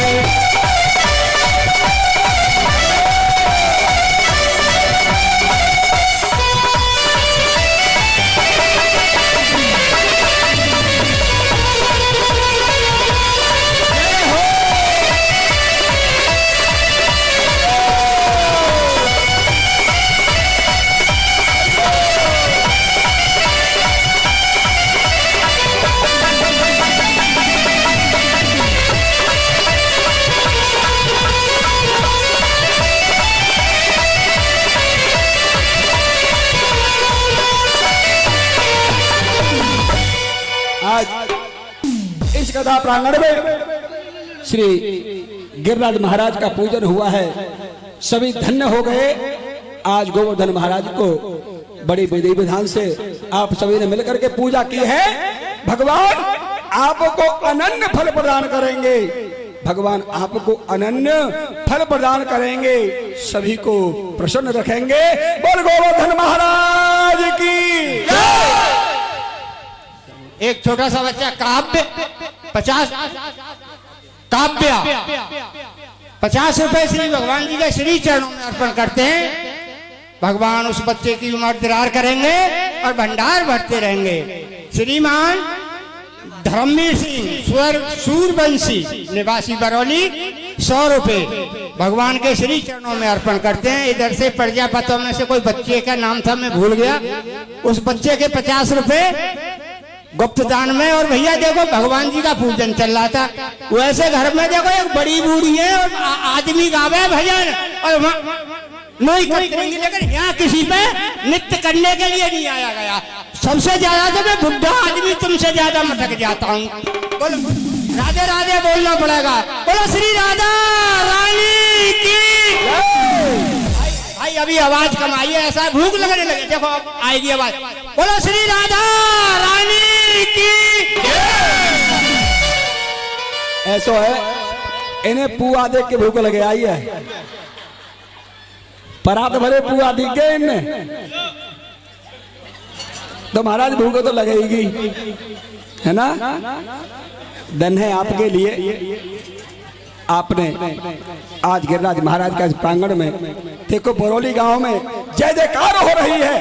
आज इस कथा प्रांगण में श्री गिरिराज महाराज का पूजन हुआ है। सभी धन्य हो गए। आज गोवर्धन महाराज को बड़ी विधि विधान से आप सभी ने मिलकर के पूजा की है। भगवान आपको अनन्य फल प्रदान करेंगे। भगवान आपको अनन्य फल प्रदान करेंगे। सभी को प्रसन्न रखेंगे। बोल गोवर्धन महाराज की। एक छोटा सा बच्चा काव्य 50 रुपए श्री भगवान जी के श्री चरणों में अर्पण करते हैं। भगवान उस बच्चे की उम्र दरार करेंगे और भंडार भरते रहेंगे। श्रीमान धर्मवीर सिंह सूरवंशी निवासी बरौली 100 रुपए भगवान के श्री चरणों में अर्पण करते हैं। इधर से प्रजापतों में से कोई बच्चे का नाम था, मैं भूल गया, उस बच्चे के 50 रुपए गुप्त दान में। और भैया देखो भगवान जी का पूजन चल रहा था, वैसे घर में देखो एक बड़ी बूढ़ी है और आदमी गावे भजन और नहीं करेंगे, लेकिन यहाँ किसी पे नृत्य करने के लिए नहीं आया गया। सबसे ज्यादा तो मैं बुढ़ा आदमी तुमसे ज्यादा मटक जाता हूँ। बोलो राधे राधे बोलना पड़ेगा। बोलो श्री राधा रानी की। भाई अभी आवाज कम आई है, ऐसा भूख लगने लगे, देखो अब आएगी आवाज। बोलो श्री राधा रानी की। ऐसा है इन्हें पुआ देख के भूख लगे आई है, परात भरे पुआ दिख गए इनमें, तो महाराज भूख तो लगेगी, है ना। धन है आपके लिए, आपने आज गिरिराज महाराज का प्रांगण में देखो बरौली गांव में जय जयकार हो रही है,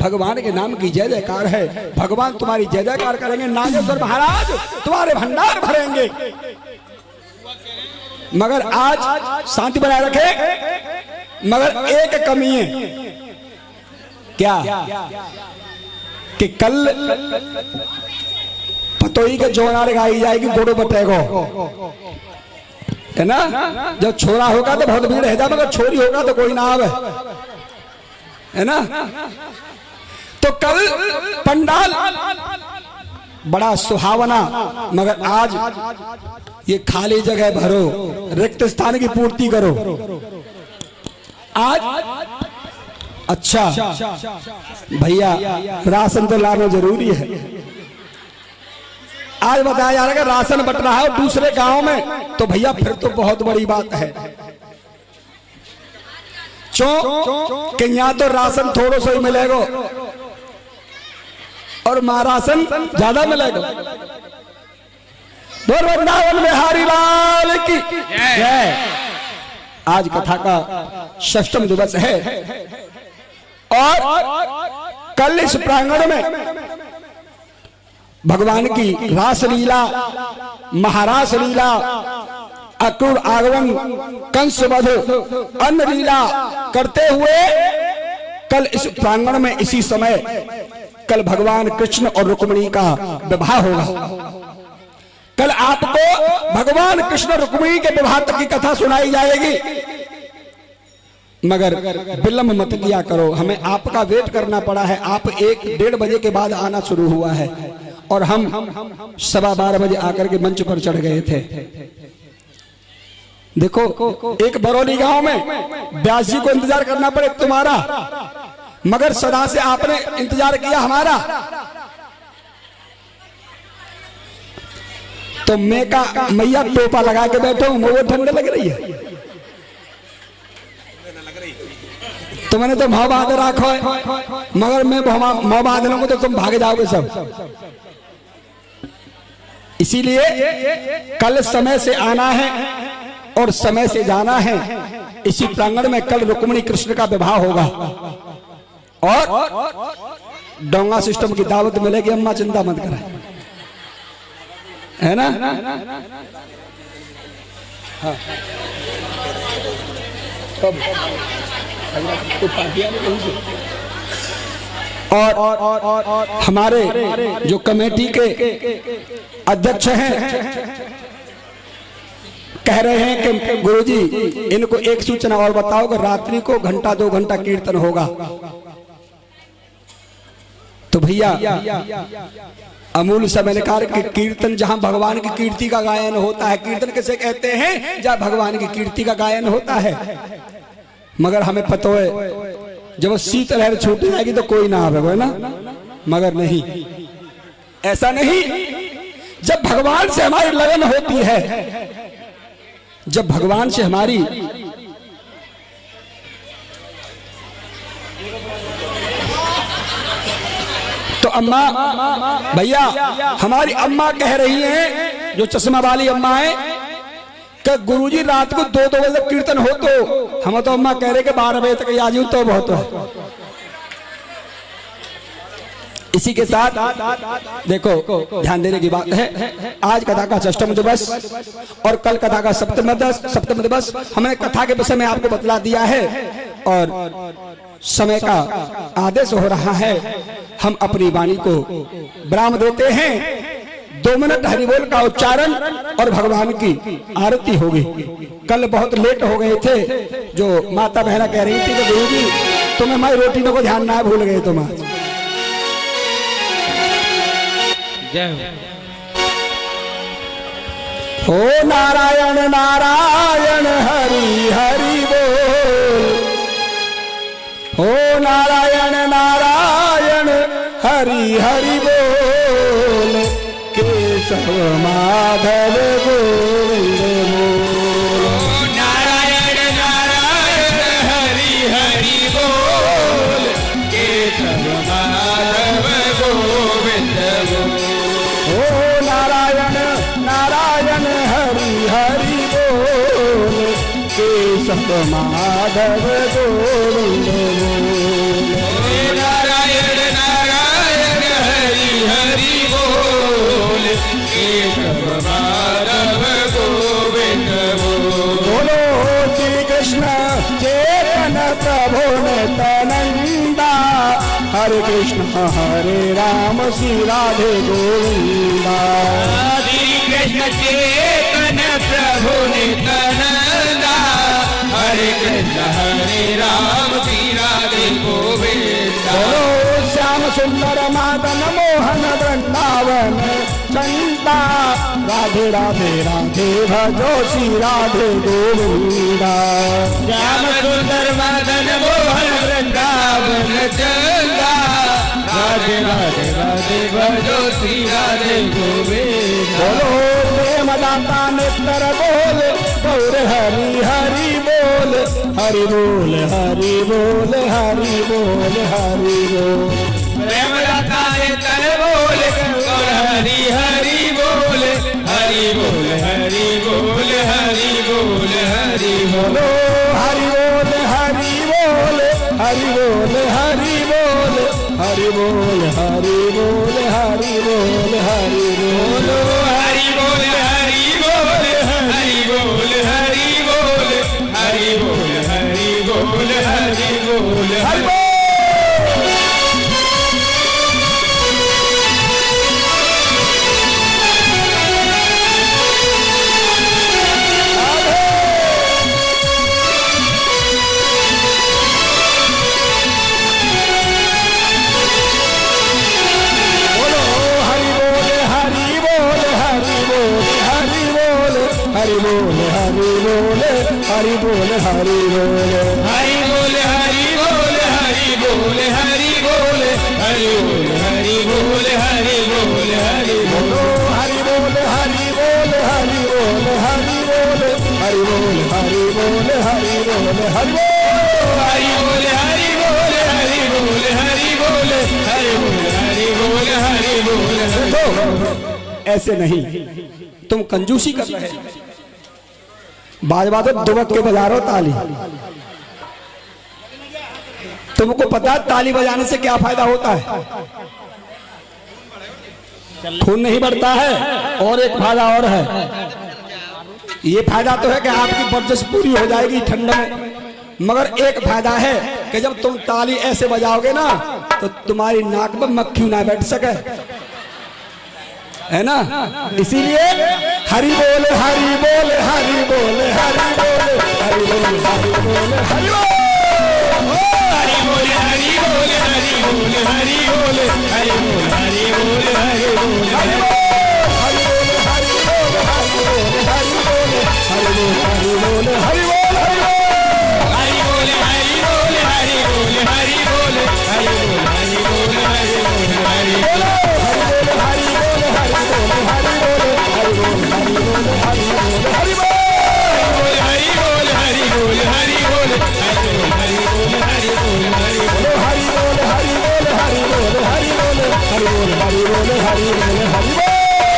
भगवान के नाम की जय जयकार है। भगवान तुम्हारी जय जयकार करेंगे, नागेश्वर महाराज तुम्हारे भंडार भरेंगे। मगर आज शांति बनाए रखे, मगर एक कमी है, क्या कि कल पतोई के जोनार गाई जाएगी गोड़ो बटे को, है ना। जब छोरा होगा तो बहुत भीड़ है, मगर छोरी होगा तो कोई ना आवे, है ना। तो कल पंडाल बड़ा सुहावना, मगर आज ये खाली जगह भरो, रिक्त स्थान की पूर्ति करो। आज अच्छा भैया राशन तो लाना जरूरी है। आज बताया जा रहा है कि राशन बट रहा है दूसरे गांव में, तो भैया फिर तो बहुत बड़ी बात है। कि यहाँ तो राशन थोड़ा सा ही मिलेगा और महाराशन ज्यादा मिलेगा। वृंदावन बिहारी लाल की जय। आज कथा का 6वां दिवस है और कल इस प्रांगण में भगवान की रास लीला, महारास लीला, अक्रूर आगमन, कंस वध, अन्न लीला करते हुए कल इस प्रांगण में इसी समय कल भगवान कृष्ण और रुक्मिणी का विवाह होगा। कल आपको भगवान कृष्ण रुक्मिणी के विवाह तक की कथा सुनाई जाएगी, मगर विलंब मत किया करो। हमें आपका वेट करना पड़ा है। आप 1-1:30 बजे के बाद आना शुरू हुआ है और हम 12:15 बजे आकर के मंच पर चढ़ गए थे। देखो एक बरौली गांव में व्यास जी को इंतजार करना पड़े तुम्हारा, मगर सदा से आपने इंतजार किया हमारा। तो मैं का मैया टोपा लगा के बैठा हूं, वो ठंड लग रही है। तो मैंने तो भाव बांध रखो है, मगर मैं भाव बांध लूंगा तो तुम भाग जाओगे सब। इसीलिए कल समय से आना है और समय से जाना है। इसी प्रांगण में कल रुक्मिणी कृष्ण का विवाह होगा और डोंगा सिस्टम की दावत मिलेगी। अम्मा चिंता मत करें, है ना। हाँ। और हमारे जो कमेटी के अध्यक्ष हैं कह रहे हैं कि गुरुजी इनको एक सूचना और बताओ कि रात्रि को 1-2 घंटा कीर्तन होगा। तो भैया अमूल समयकार के कीर्तन जहां भगवान की कीर्ति का गायन होता है, कीर्तन किसे कहते हैं, जहां भगवान की कीर्ति का गायन होता है। मगर हमें पता है जब शीत लहर छूट जाएगी तो कोई ना आवे ना, मगर नहीं, ऐसा नहीं। जब भगवान से हमारी लगन होती है, जब भगवान से हमारी तो अम्मा भैया हमारी अम्मा कह रही हैं, जो चश्मा वाली अम्मा है, कि गुरुजी रात को 2-2 बजे तक कीर्तन हो। तो हम तो अम्मा कह रहे कि 12 बजे तक आ जाऊं तो बहुत है। इसी के साथ देखो ध्यान देने की बात है, आज कथा का षष्ठम दिवस और कल कथा का सप्तम दिवस। हमने कथा के विषय में आपको बतला दिया है और समय का आदेश हो रहा है। हम अपनी वाणी को विराम देते हैं। 2 मिनट हरिबोल का उच्चारण और भगवान की आरती होगी। कल बहुत लेट हो गए थे, जो माता बहना कह रही थी कि गुरु जी तुम्हें हमारी रोटी को ध्यान ना भूल गए तुम आज। हो नारायण नारायण हरि हरि बोल, हो नारायण नारायण हरि हरि बोल, केशव माधव गोविंद बोल। नारायण नारायण हरि हरि बोल, केशव माधव गोविंद बोल। हो नारायण नारायण हरि हरि बोल, केशव माधव गोविंद बोल। नारायण नारायण हरि हरि बोल, केशव माधव गोविंद बोल। बोलो श्री कृष्ण चेतन प्रभु नित्यानंदा, हरे कृष्ण हरे राम श्री राधे गोविंदा। श्री कृष्ण चेतन प्रभु नित्यानंदा, हरे कृष्ण हरे राम श्री राधे गोविंदा। बोलो श्याम सुंदर मादन मोहन वृंदावन चंदा, राधे राधे राधे भजो श्री राधे गोविंदा। श्याम सुंदर मदन मोहन वृंदावन चंदा, राधे राधे राधे भजो श्री राधे गोविंदा। बोलो प्रेम दाता नेत्र बोल, गौर हरि हरि बोल, हरि बोल हरि बोल हरि बोल हरि बोल। प्रेम दाता नेत्र बोल, गौर हरि हरि बोल, हरि बोल हरि बोल हरि बोल हरि बोल। बोलो हरि बोल हरि बोल, हरि बोल हरि बोल, हरि बोल हरि बोल हरि बोल हरि बोल। हरि बोल हरि बोल हरि बोल हरि बोल, हरि बोल हरि बोल हरि बोल हरि बोल। हरि बोल हरि बोल हरि बोल हरि बोल। हरि बोल हरि बोल हरि बोल हरि बोल, हरि बोल हरि बोल हरि बोल हरि बोल। हरि बोल हरि बोल हरि बोल हरि बोल, हरि बोल हरि बोल हरि बोल हरि बोल। हरि बोल हरि बोल हरि बोल हरि बोल, हरि बोल हरि बोल हरि बोल हरि बोल। ऐसे नहीं, तुम कंजूसी कर रहे। बाजवा तो दुबक के बजारो ताली। तुमको पता है ताली बजाने से क्या फायदा होता है? खून नहीं बढ़ता है, और एक फायदा और है। ये फायदा तो है कि आपकी वर्जिश पूरी हो जाएगी ठंड में, मगर एक फायदा है कि जब तुम ताली ऐसे बजाओगे ना तो तुम्हारी नाक में मक्खी ना बैठ सके, है ना। इसीलिए हरि बोल हरि बोल हरि बोल हरि बोल हरि बोल हरि बोल हरि बोल। हरि बोल हरि बोल हरि बोल हरि बोल, हरि बोल हरि बोल हरि बोल हरि बोल। हरि बोल हरि बोल हरि बोल हरि बोल हरि बोल हरि बोल हरि बोल हरि बोल। हरि बोल हरि बोल हरि बोल हरि बोल, हरि बोल हरि बोल हरि बोल हरि बोल। हरि बोल हरि बोल हरि बोल हरि बोल हरि बोल हरि बोल हरि बोल। हरि बोल हरि बोल हरि बोल हरि बोल हरि बोल हरि बोल हरि बोल। हरि बोल हरि बोल हरि बोल हरि बोल हरि बोल हरि बोल हरि बोल हरि बोल।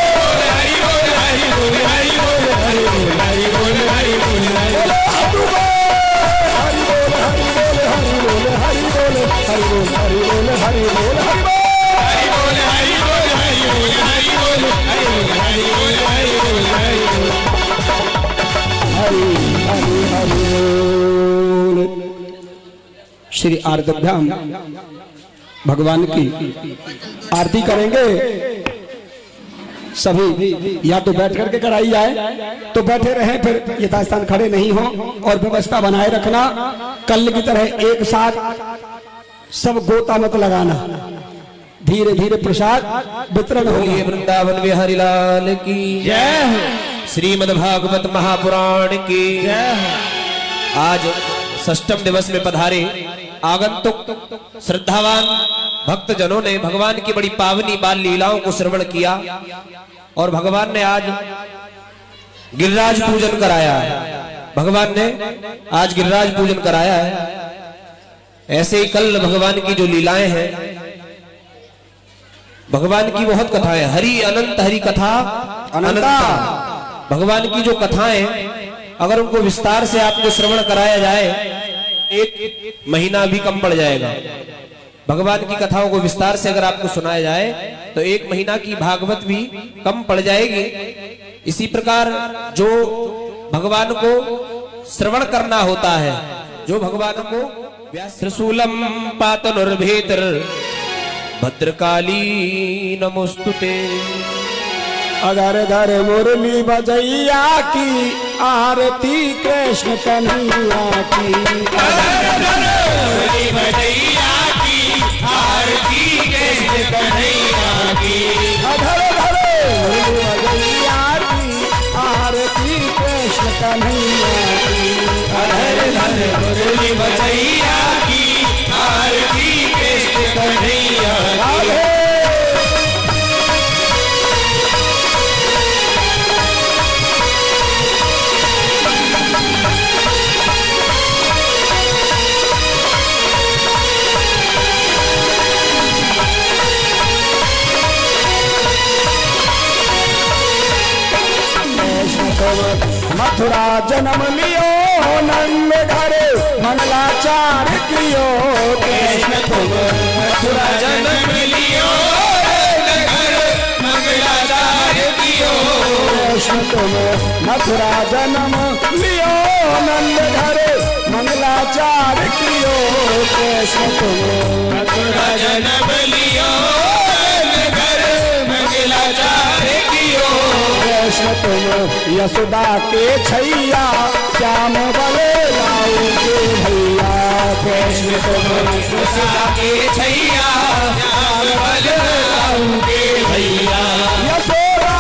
श्री आरतभ्याम भगवान की आरती करेंगे। सभी या तो बैठ करके कराई जाए तो बैठे रहें, फिर यथास्थान खड़े नहीं हो, और व्यवस्था बनाए रखना। कल की तरह एक साथ सब गोता मत लगाना, धीरे धीरे प्रसाद वितरण होगी। वृंदावन बिहारी लाल की जय, श्रीमद् भागवत महापुराण की जय। आज षष्ठम दिवस में पधारे आगंतुक श्रद्धावान भक्त जनों ने भगवान की बड़ी पावनी बाल लीलाओं को श्रवण किया, और भगवान ने आज गिरिराज पूजन कराया है। भगवान ने आज गिरिराज पूजन कराया है। ऐसे ही कल भगवान की जो लीलाएं हैं, भगवान की बहुत कथाएं, हरि अनंत हरि कथा अनंता। भगवान की जो कथाएं, अगर उनको विस्तार से आपको श्रवण कराया जाए, एक महीना भी कम पड़ जाएगा। भगवान की कथाओं को विस्तार से अगर आपको सुनाया जाए तो एक महीना की भागवत भी कम पड़ जाएगी। इसी प्रकार जो भगवान को श्रवण करना होता है, जो भगवान को त्रिशूलम पातनुर्भेतर भद्रकाली नमोस्तुते। अगर धर मुरली बजैया की आरती कृष्ण कन्हैया की, मुरली बजैया की आरती कृष्ण कन्हैया की, अधर धर मुरली बजैया की आरती कृष्ण कन्हैया की, अधर धर मुरली बजैया की आरती कृष्ण कन्हैया की। मथुरा जन्म लियो नंद घर मंगलाचार कियो, कृष्ण तुम मथुरा जन्म लियो नंद घर मंगलाचार कियो। कृष्ण तुम मथुरा जन्म लियो नंद घर मंगलाचार कियो, कृष्ण तुम मथुरा जन्म लियो नंद घर मंगलाचार कियो। कृष्ण तुम यशोदा के छैया श्याम बले लाऊ के भैया, कृष्ण तुम यशोदा के छैया श्याम बले लाऊ के भैया। यशोदा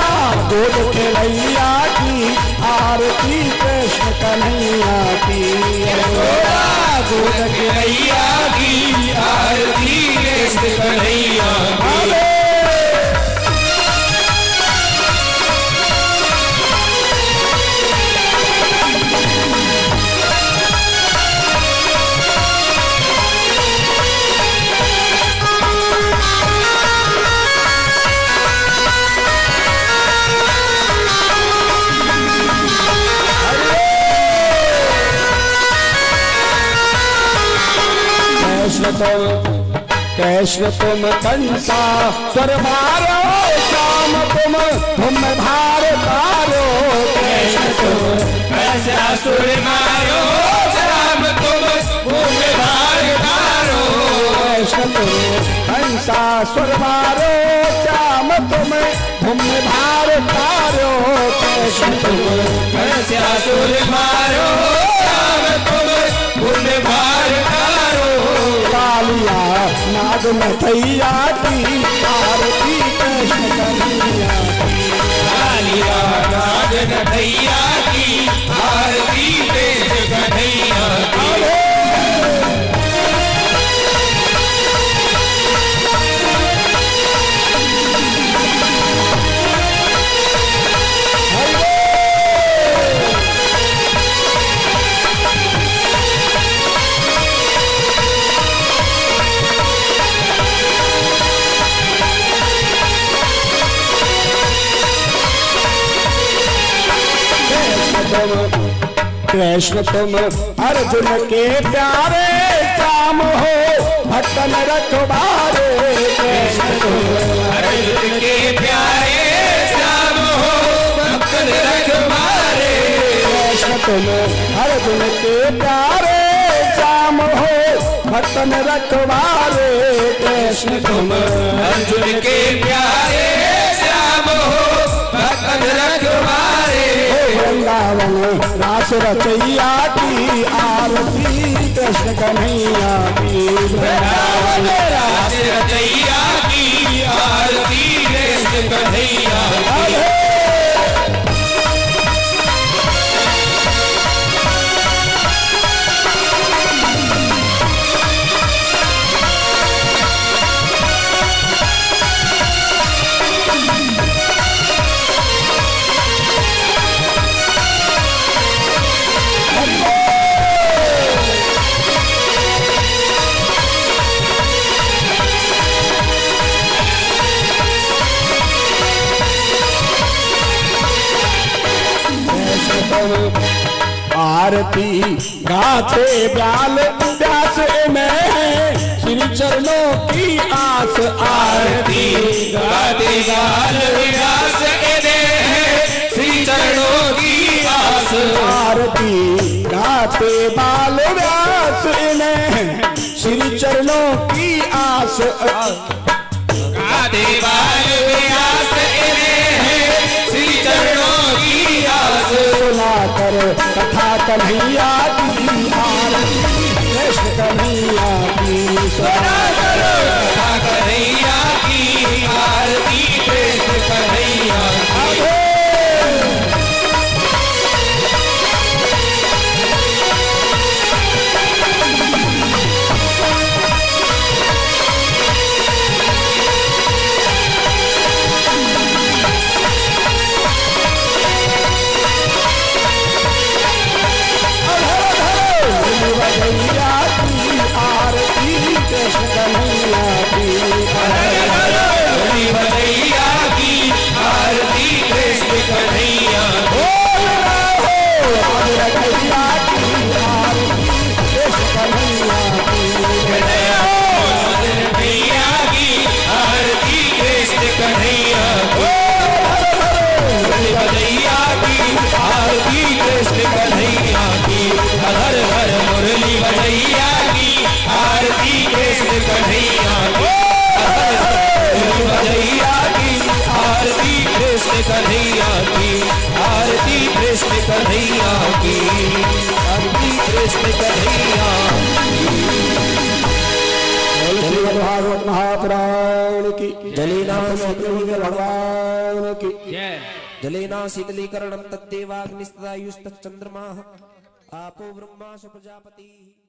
दूध खेलैया की आरती कृष्ण कन्हैया की, यशोदा दूध खेलैया की आरती कृष्ण कन्हैया की। कृष्ण तुम कंसा स्वर मारो, श्याम तुम धुम धार तारो, कृष्ण तुम कंसासुर मारो, श्याम तुम धुम धार तारो। कृष्ण तुम कंसा स्वर मारो, श्याम तुम धुम धार तारो, कृष्ण तुम कंसासुर मारो, श्याम तुम धुम धार तारो। कालिया नाग नथैया की आरती कृष्ण कन्हैया की, कालिया नाग नथैया की आरती कृष्ण कन्हैया की। कृष्ण तुम अर्जुन के प्यारे श्याम हो भक्तन रखवारे, कृष्ण तुम अर्जुन के प्यारे श्याम हो भक्तन रखवारे। कृष्ण तुम अर्जुन के प्यारे श्याम हो भक्तन रखवारे कृष्ण तुम अर्जुन के प्यारे श्याम हो भक्तन रखवारे। वृंदावन रास रचैया की आरती कृष्ण कन्हैया की। वृंदावन रास रचैया की आरती कृष्ण कन्हैया की। आरती गाथे ब्याल व्यास में श्री चरणों की आस। आरती गाते गाल व्यास श्री चरणों की आस। आरती गाथे बाल व्यास में श्री चरणों की आस। गाते बाल व्यास श्री चरणों की आस। सुना कर कथा कन्हैया की आरती कृष्ण कन्हैया की। सुना करो कथा कन्हैया की आरती कृष्ण कन्हैया की। कन्हैया की आरती कृष्ण कन्हैया की। आरती कृष्ण कन्हैया की। भागवत महापुराण की। जलेना भगवान की। जलेना शीतलीकरणं तद्देवाग्निस्तदायुस्तच्चन्द्रमाः आपो ब्रह्मा प्रजापतिः।